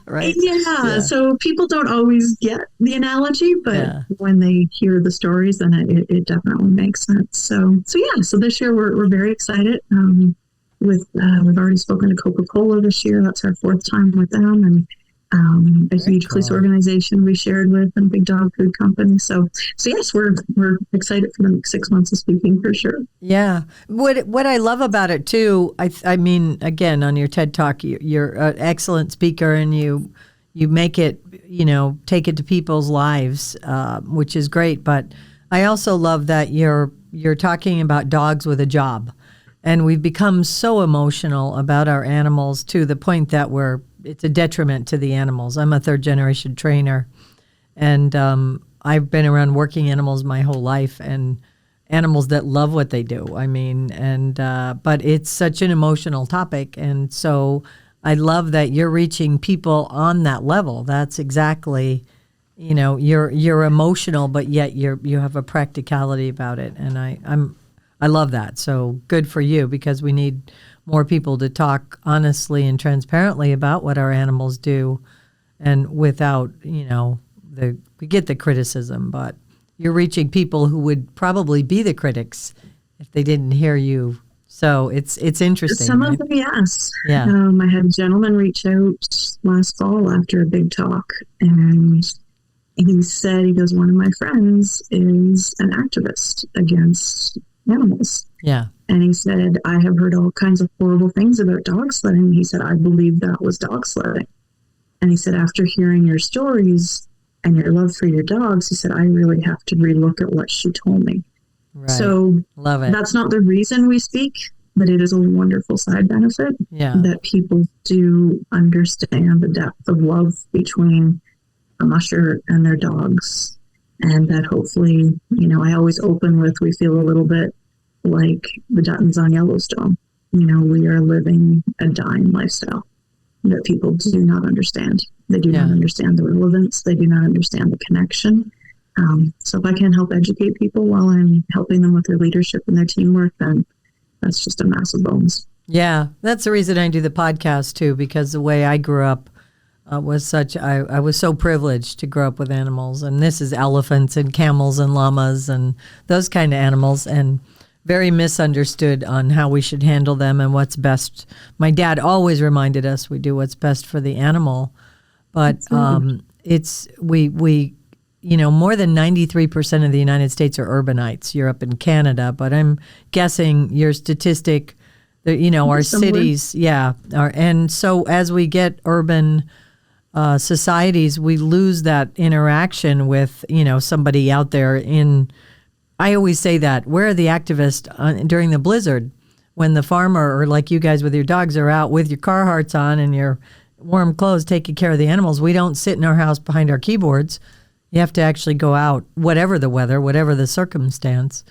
Right. Yeah. So people don't always get the analogy, but when they hear the stories, then it definitely makes sense. So this year we're very excited. We've already spoken to Coca-Cola this year. That's our 4th time with them. And a huge police organization we shared with, and a big dog food company. So yes, we're excited for the next 6 months of speaking for sure. Yeah. What I love about it too, I mean, again, on your TED Talk, you're an excellent speaker, and you make it, take it to people's lives, which is great. But I also love that you're talking about dogs with a job, and we've become so emotional about our animals to the point that it's a detriment to the animals. I'm a 3rd-generation trainer, and I've been around working animals my whole life, and animals that love what they do. I mean, but it's such an emotional topic, and so I love that you're reaching people on that level. That's exactly, you're emotional, but yet you have a practicality about it, and I love that. So good for you, because we need more people to talk honestly and transparently about what our animals do, and without, we get the criticism, but you're reaching people who would probably be the critics if they didn't hear you. So it's interesting. Some right? of them, yes. Yeah. I had a gentleman reach out last fall after a big talk, and he said, one of my friends is an activist against animals. Yeah. And he said, I have heard all kinds of horrible things about dog sledding. He said, I believe that was dog sledding. And he said, after hearing your stories and your love for your dogs, he said, I really have to relook at what she told me. Right. So love it. That's not the reason we speak, but it is a wonderful side benefit that people do understand the depth of love between a musher and their dogs. And that hopefully, I always open with, we feel a little bit like the Duttons on Yellowstone. We are living a dying lifestyle that people do not understand. They do not understand the relevance. They do not understand the connection. So if I can help educate people while I'm helping them with their leadership and their teamwork, then that's just a massive bonus. Yeah, that's the reason I do the podcast too, because the way I grew up was such, I was so privileged to grow up with animals, and this is elephants and camels and llamas and those kind of animals, and very misunderstood on how we should handle them and what's best. My dad always reminded us we do what's best for the animal, but it's we more than 93% of the United States are urbanites. You're up in Canada, but I'm guessing your statistic, our cities, are, and so as we get urban, societies, we lose that interaction with, somebody out there I always say that, where are the activists during the blizzard when the farmer, or like you guys with your dogs, are out with your Carhartts on and your warm clothes taking care of the animals? We don't sit in our house behind our keyboards. You have to actually go out, whatever the weather, whatever the circumstance.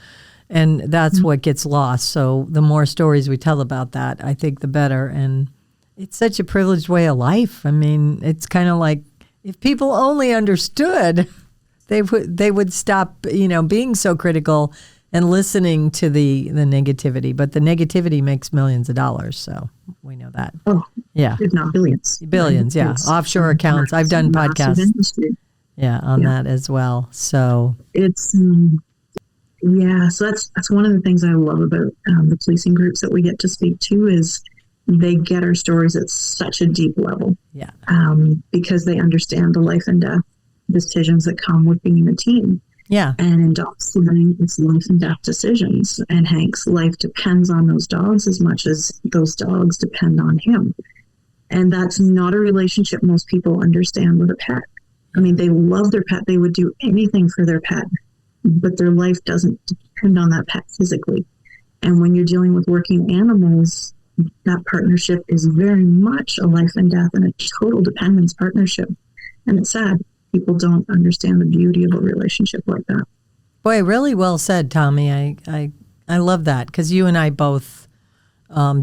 And that's what gets lost. So the more stories we tell about that, I think the better. And it's such a privileged way of life. I mean, it's kind of like if people only understood, they would stop, being so critical and listening to the negativity. But the negativity makes millions of dollars, so we know that. Oh, yeah, if not billions. Billions, yeah. It's offshore accounts. I've done podcasts. Industry. Yeah, on that as well. So it's so that's one of the things I love about the policing groups that we get to speak to is they get our stories at such a deep level. Yeah, because they understand the life and death decisions that come with being a team. Yeah, and in dog sledding, it's life and death decisions. And Hank's life depends on those dogs as much as those dogs depend on him. And that's not a relationship most people understand with a pet. I mean, they love their pet. They would do anything for their pet, but their life doesn't depend on that pet physically. And when you're dealing with working animals, that partnership is very much a life and death and a total dependence partnership. And it's sad. People don't understand the beauty of a relationship like that. Boy, really well said, Tommy. I love that because you and I both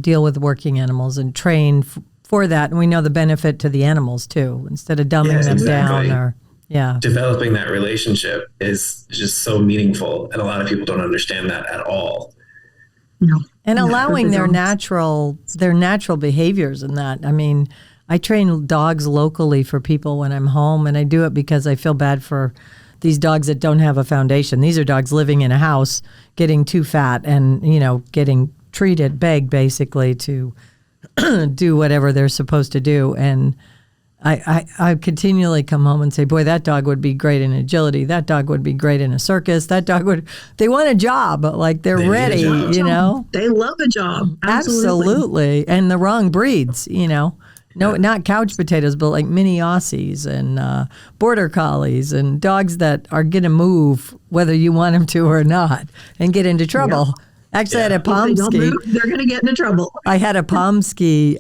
deal with working animals and train for that, and we know the benefit to the animals too. Instead of dumbing them down, developing that relationship is just so meaningful, and a lot of people don't understand that at all. No, and allowing their natural behaviors in that. I mean, I train dogs locally for people when I'm home, and I do it because I feel bad for these dogs that don't have a foundation. These are dogs living in a house, getting too fat and, getting begged basically to do whatever they're supposed to do. And I continually come home and say, boy, that dog would be great in agility. That dog would be great in a circus. They want a job, like they're ready, They love a job. Absolutely. And the wrong breeds, No, not couch potatoes, but like mini Aussies and border collies and dogs that are going to move whether you want them to or not and get into trouble. Yeah. Actually, I had a Pomsky. They're going to get into trouble. I had a Pomsky,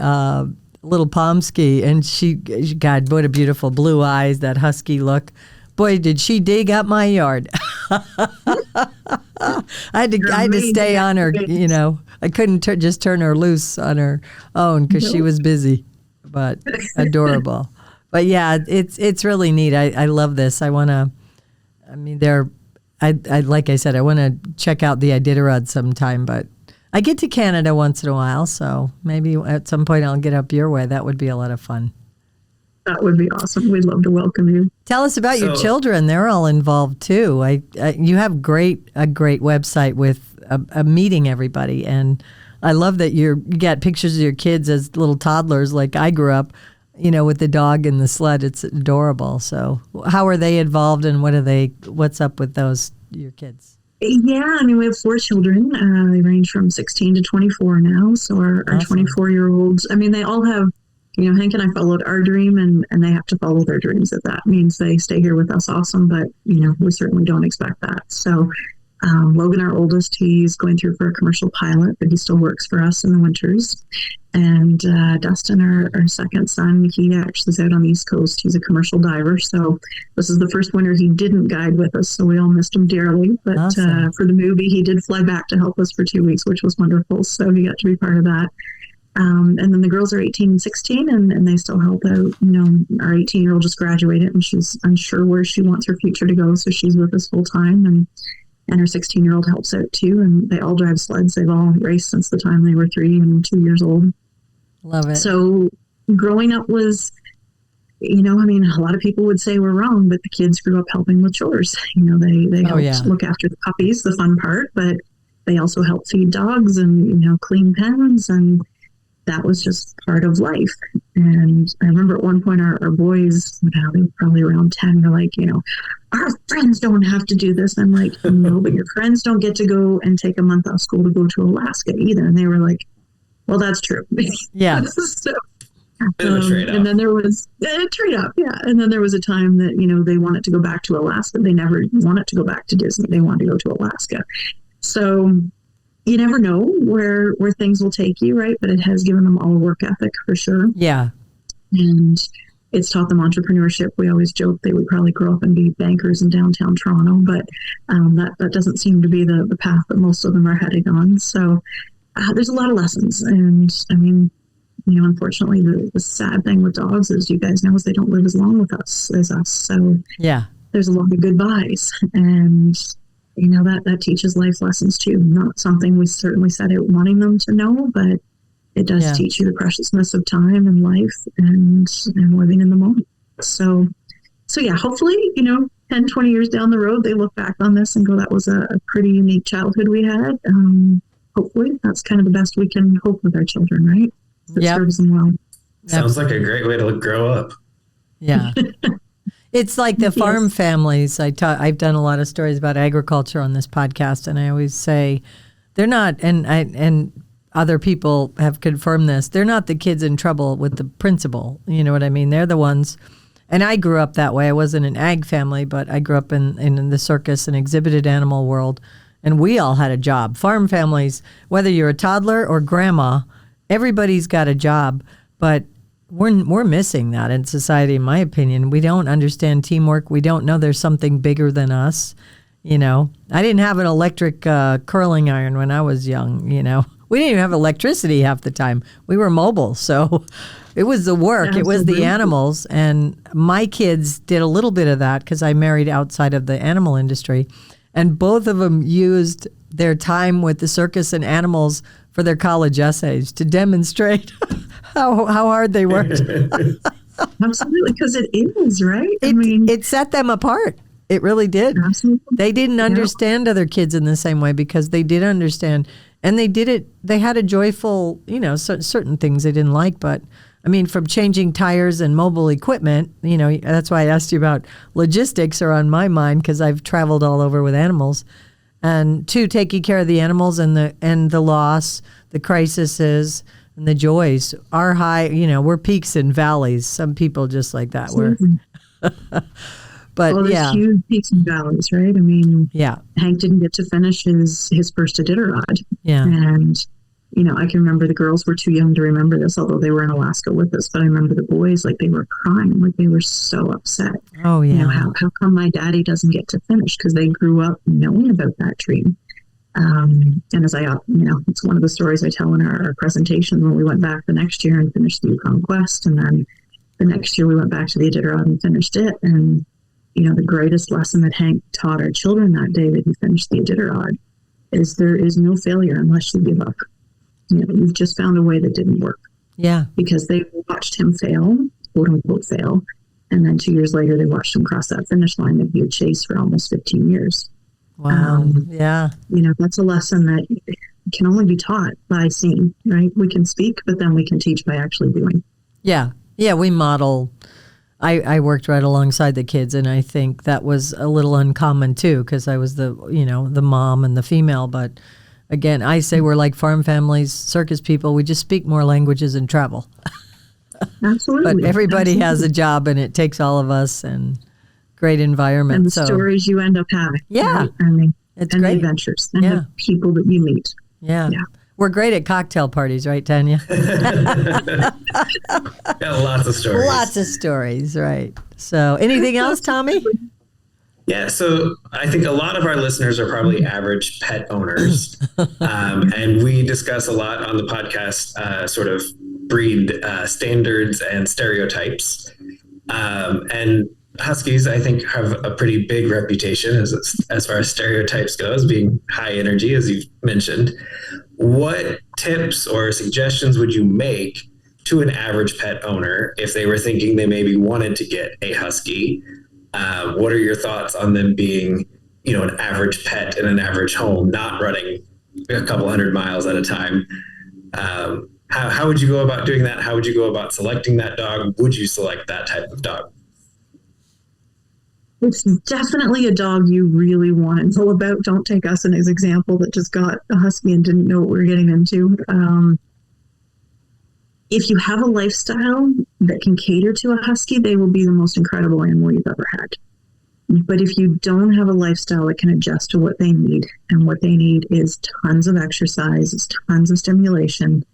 little Pomsky, and she, God, what a beautiful blue eyes, that husky look. Boy, did she dig up my yard. I had to stay on her, I couldn't just turn her loose on her own because she was busy. But adorable. But yeah, it's really neat. I love this. I want to, like I said, I want to check out the Iditarod sometime, but I get to Canada once in a while, so maybe at some point I'll get up your way. That would be a lot of fun. That would be awesome. We'd love to welcome you. Tell us about your children. They're all involved too. You have a great website with a meeting everybody, and I love that you got pictures of your kids as little toddlers like I grew up, with the dog and the sled. It's adorable. So how are they involved and what's up with your kids? Yeah, we have 4 children. They range from 16 to 24 now. So our 24-year-olds, they all have, Hank and I followed our dream and they have to follow their dreams. If that means they stay here with us, awesome. But, we certainly don't expect that. So Logan, our oldest, he's going through for a commercial pilot, but he still works for us in the winters. And Dustin, our second son, he actually is out on the East Coast. He's a commercial diver. So this is the first winter he didn't guide with us. So we all missed him dearly. But awesome. For the movie, he did fly back to help us for 2 weeks, which was wonderful. So he got to be part of that. And then the girls are 18 and 16, and they still help out. Our 18-year-old just graduated, and she's unsure where she wants her future to go. So she's with us full time. And her 16-year-old helps out too, and they all drive sleds. They've all raced since the time they were 3 and 2 years old. Love it. So growing up was, a lot of people would say we're wrong, but the kids grew up helping with chores. They helped look after the puppies, the fun part, but they also helped feed dogs and, clean pens, and that was just part of life. And I remember at one point our boys, they were probably around 10, were like, our friends don't have to do this. I'm like, no, but your friends don't get to go and take a month off school to go to Alaska either. And they were like, well, that's true. Yeah. And then there was a trade up. Yeah. And then there was a time that, they wanted to go back to Alaska. They never wanted to go back to Disney. They wanted to go to Alaska. So you never know where things will take you, right? But it has given them all a work ethic for sure. Yeah. And it's taught them entrepreneurship. We always joke they would probably grow up and be bankers in downtown Toronto, but that doesn't seem to be the path that most of them are heading on. So there's a lot of lessons. And I mean, unfortunately, the sad thing with dogs, as you guys know, is they don't live as long with us as us. So yeah, there's a lot of goodbyes. And, that teaches life lessons too. Not something we certainly set out wanting them to know, but it does teach you the preciousness of time and life and living in the moment. So yeah, hopefully, 10, 20 years down the road, they look back on this and go, that was a pretty unique childhood we had. Hopefully that's kind of the best we can hope with our children, right? That serves them well. Sounds like a great way to grow up. Yeah. It's like the farm families. I've done a lot of stories about agriculture on this podcast, and I always say they're not, and other people have confirmed this, they're not the kids in trouble with the principal. You know what I mean? They're the ones, and I grew up that way. I wasn't an ag family, but I grew up in the circus and exhibited animal world, and we all had a job. Farm families, whether you're a toddler or grandma, everybody's got a job, but we're missing that in society, in my opinion. We don't understand teamwork. We don't know there's something bigger than us. I didn't have an electric curling iron when I was young. We didn't even have electricity half the time. We were mobile, so it was the work. Absolutely. It was the animals, and my kids did a little bit of that because I married outside of the animal industry, and both of them used their time with the circus and animals for their college essays to demonstrate how hard they worked. Absolutely, because it is, right? It set them apart. It really did. Absolutely. They didn't understand other kids in the same way because they did understand, and they did it. They had a joyful, certain things they didn't like, but from changing tires and mobile equipment, that's why I asked you about logistics are on my mind because I've traveled all over with animals. And two, taking care of the animals and the loss, the crises, and the joys. Our high, we're peaks and valleys. Some people just like that. But there's huge peaks and valleys, right? Hank didn't get to finish his first Iditarod. Yeah. And, I can remember the girls were too young to remember this, although they were in Alaska with us. But I remember the boys, they were crying, they were so upset. Oh, yeah. How come my daddy doesn't get to finish? Because they grew up knowing about that dream. And as it's one of the stories I tell in our presentation when we went back the next year and finished the Yukon Quest. And then the next year we went back to the Iditarod and finished it. And, the greatest lesson that Hank taught our children that day that he finished the Iditarod is there is no failure unless you give up. You've just found a way that didn't work. Yeah. Because they watched him fail, quote unquote fail. And then 2 years later, they watched him cross that finish line that he had chased for almost 15 years. Wow. Yeah. That's a lesson that can only be taught by seeing, right? We can speak, but then we can teach by actually doing. Yeah. Yeah. We model. I worked right alongside the kids, and I think that was a little uncommon too, because I was the mom and the female, but again, I say we're like farm families, circus people. We just speak more languages and travel. Absolutely. But everybody has a job, and it takes all of us, and great environment. And the stories you end up having. Yeah. Right? It's and great. The adventures and the people that you meet. Yeah. We're great at cocktail parties, right, Tanya? Got lots of stories. Lots of stories, right. So anything else, Tommy? Yeah, so I think a lot of our listeners are probably average pet owners. And we discuss a lot on the podcast sort of breed standards and stereotypes. And Huskies, I think, have a pretty big reputation as far as stereotypes go, as being high energy, as you've mentioned. What tips or suggestions would you make to an average pet owner if they were thinking they maybe wanted to get a Husky? What are your thoughts on them being, an average pet in an average home, not running a couple 100 miles at a time? How would you go about doing that? How would you go about selecting that dog? Would you select that type of dog? It's definitely a dog you really want to know about. Don't take us as an example that just got a Husky and didn't know what we were getting into. if you have a lifestyle that can cater to a husky, they will be the most incredible animal you've ever had. But if you don't have a lifestyle that can adjust to what they need, and what they need is tons of exercise, is tons of stimulation,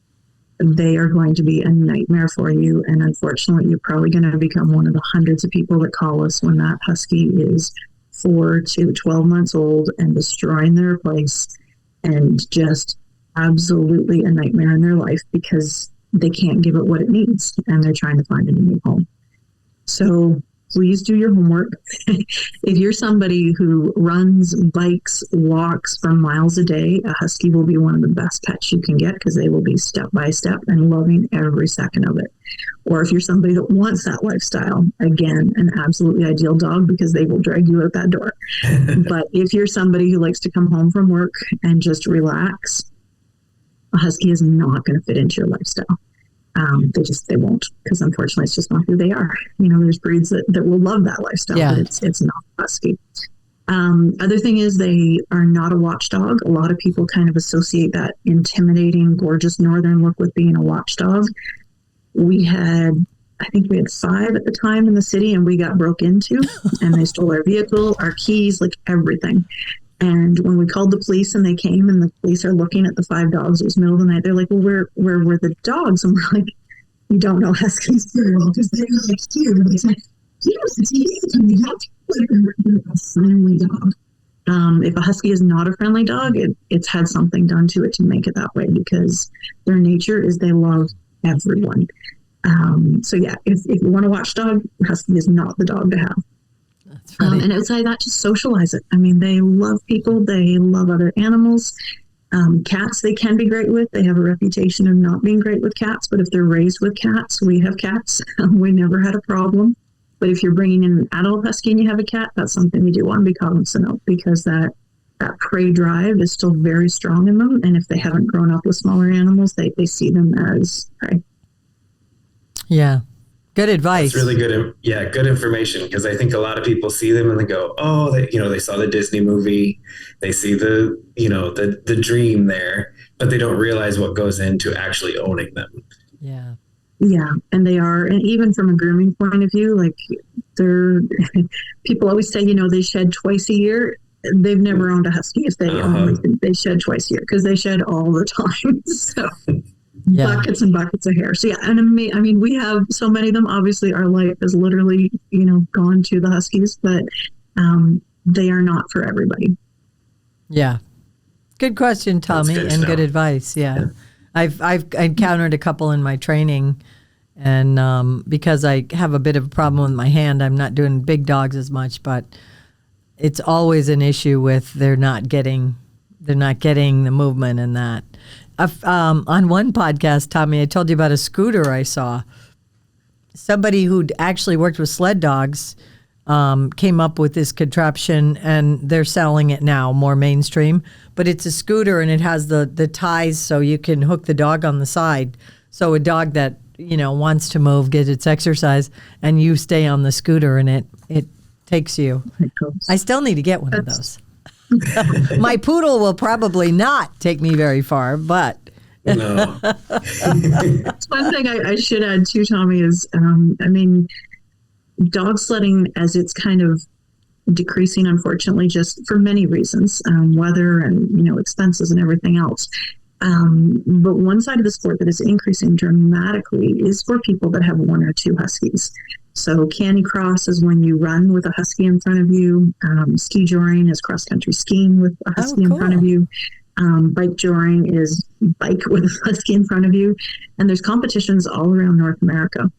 they are going to be a nightmare for you. And unfortunately, you're probably going to become one of the hundreds of people that call us when that husky is 4 to 12 months old and destroying their place and just absolutely a nightmare in their life because they can't give it what it needs and they're trying to find a new home. So please do your homework. If you're somebody who runs, bikes, walks for miles a day, a husky will be one of the best pets you can get because they will be step by step and loving every second of it. Or if you're somebody that wants that lifestyle, again, an absolutely ideal dog because they will drag you out that door. But if you're somebody who likes to come home from work and just relax, a husky is not going to fit into your lifestyle. They won't, because unfortunately it's just not who they are. There's breeds that will love that lifestyle, but it's not husky. Other thing is they are not a watchdog. A lot of people kind of associate that intimidating, gorgeous northern look with being a watchdog. I think we had 5 at the time in the city, and we got broke into and they stole our vehicle, our keys, like everything. And when we called the police and they came and the police are looking at the 5 dogs, it was middle of the night. They're like, well, where were the dogs? And we're like, you don't know huskies very well because they're like cute. It's like, it's easy to have a friendly dog. If a husky is not a friendly dog, it's had something done to it to make it that way because their nature is they love everyone. So yeah, if you want a watchdog, husky is not the dog to have. And outside that, just socialize it. I mean, they love people. They love other animals. Cats, they can be great with. They have a reputation of not being great with cats. But if they're raised with cats, we have cats. We never had a problem. But if you're bringing in an adult husky and you have a cat, that's something you do want to be cognizant of because that prey drive is still very strong in them. And if they haven't grown up with smaller animals, they see them as prey. Yeah. Good advice. That's really good. Yeah, good information because I think a lot of people see them and they go, "Oh, they saw the Disney movie, they see the dream there, but they don't realize what goes into actually owning them." Yeah, yeah, and they are, and even from a grooming point of view, like people always say, they shed twice a year. They've never owned a husky if they shed twice a year because they shed all the time. So. Yeah. Buckets and buckets of hair. So yeah, and I mean, we have so many of them. Obviously, our life is literally, gone to the huskies, but they are not for everybody. Yeah, good question, Tommy, and good advice. Yeah. I've encountered a couple in my training, and because I have a bit of a problem with my hand, I'm not doing big dogs as much, but it's always an issue with they're not getting the movement and that. On one podcast, Tommy, I told you about a scooter I saw. Somebody who'd actually worked with sled dogs came up with this contraption, and they're selling it now, more mainstream. But it's a scooter, and it has the ties so you can hook the dog on the side. So a dog that wants to move, get its exercise, and you stay on the scooter, and it takes you. I still need to get one of those. My poodle will probably not take me very far, but no. One thing I should add too, Tommy, is dog sledding as it's kind of decreasing, unfortunately, just for many reasons, weather and expenses and everything else. But one side of the sport that is increasing dramatically is for people that have 1 or 2 huskies. So canicross is when you run with a husky in front of you. Ski joring is cross-country skiing with a husky in front of you. Bike joring is bike with a husky in front of you. And there's competitions all around North America.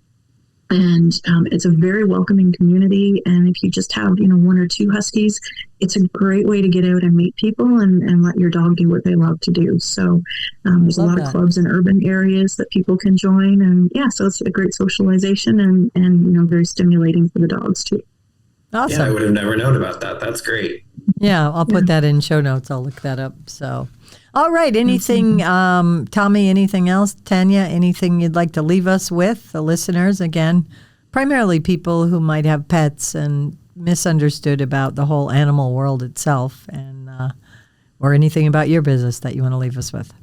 And it's a very welcoming community. And if you just have, 1 or 2 huskies, it's a great way to get out and meet people and let your dog do what they love to do. So there's a lot of clubs in urban areas that people can join. And yeah, so it's a great socialization and very stimulating for the dogs too. Awesome. Yeah, I would have never known about that. That's great. Yeah, I'll put that in show notes. I'll look that up. So, all right. Anything, Tommy, anything else? Tanya, anything you'd like to leave us with, the listeners? Again, primarily people who might have pets and misunderstood about the whole animal world itself, and or anything about your business that you want to leave us with.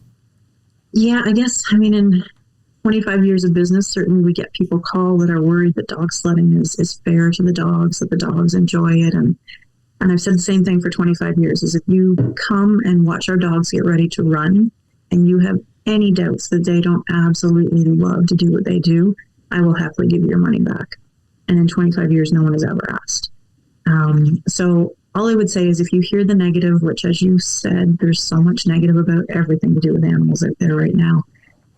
Yeah, I guess, in 25 years of business, certainly we get people call that are worried that dog sledding is fair to the dogs, that the dogs enjoy it. And I've said the same thing for 25 years, is if you come and watch our dogs get ready to run and you have any doubts that they don't absolutely love to do what they do, I will happily give you your money back. And in 25 years, no one has ever asked. So all I would say is if you hear the negative, which as you said, there's so much negative about everything to do with animals out there right now,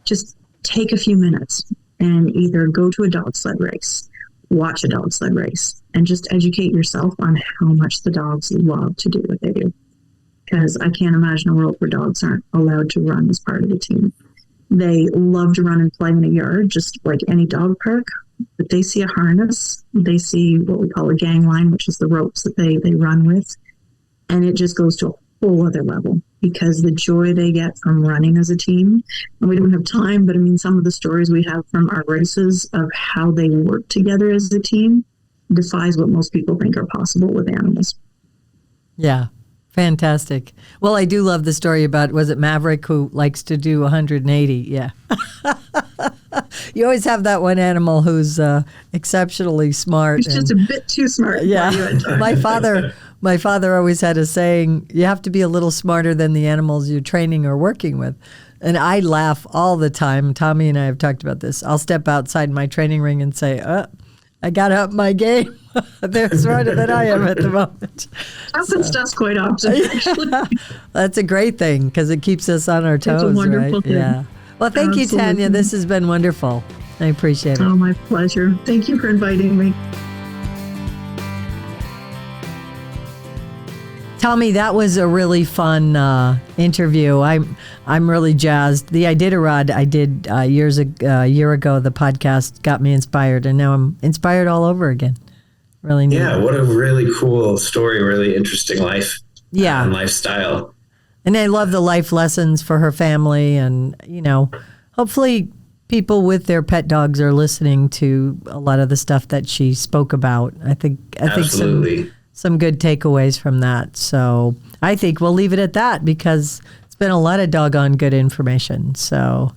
just take a few minutes and either go to a dog sled race, watch a dog sled race, and just educate yourself on how much the dogs love to do what they do. Because I can't imagine a world where dogs aren't allowed to run as part of the team. They love to run and play in a yard, just like any dog park, but they see a harness, they see what we call a gang line, which is the ropes that they run with, and it just goes to a whole other level because the joy they get from running as a team, and we don't have time, but I mean, some of the stories we have from our races of how they work together as a team defies what most people think are possible with animals. Yeah. Fantastic. Well, I do love the story about, was it Maverick who likes to do 180? Yeah. You always have that one animal who's exceptionally smart. He's just a bit too smart. Yeah. My father always had a saying, you have to be a little smarter than the animals you're training or working with. And I laugh all the time. Tommy and I have talked about this. I'll step outside my training ring and say, I got to up my game. They're smarter than I am at the moment. Happens to us quite often, actually. That's a great thing because it keeps us on our toes, it's a wonderful right? thing. Yeah. Well, thank you, Tanya. This has been wonderful. I appreciate it. Oh, my pleasure. Thank you for inviting me. Tommy, that was a really fun interview. I'm really jazzed. The Iditarod I did a year ago. The podcast got me inspired, and now I'm inspired all over again. Really neat. Yeah, what a really cool story. Really interesting life. Yeah, and lifestyle. And I love the life lessons for her family, and hopefully people with their pet dogs are listening to a lot of the stuff that she spoke about. I think some good takeaways from that. So I think we'll leave it at that because it's been a lot of doggone good information. So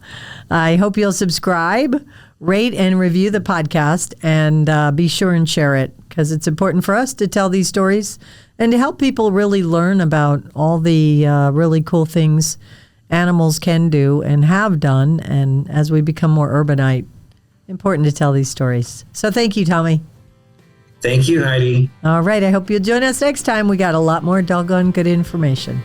I hope you'll subscribe, rate, and review the podcast, and be sure and share it because it's important for us to tell these stories and to help people really learn about all the really cool things animals can do and have done. And as we become more urbanite, important to tell these stories. So thank you, Tommy. Thank you, Heidi. All right. I hope you'll join us next time. We got a lot more doggone good information.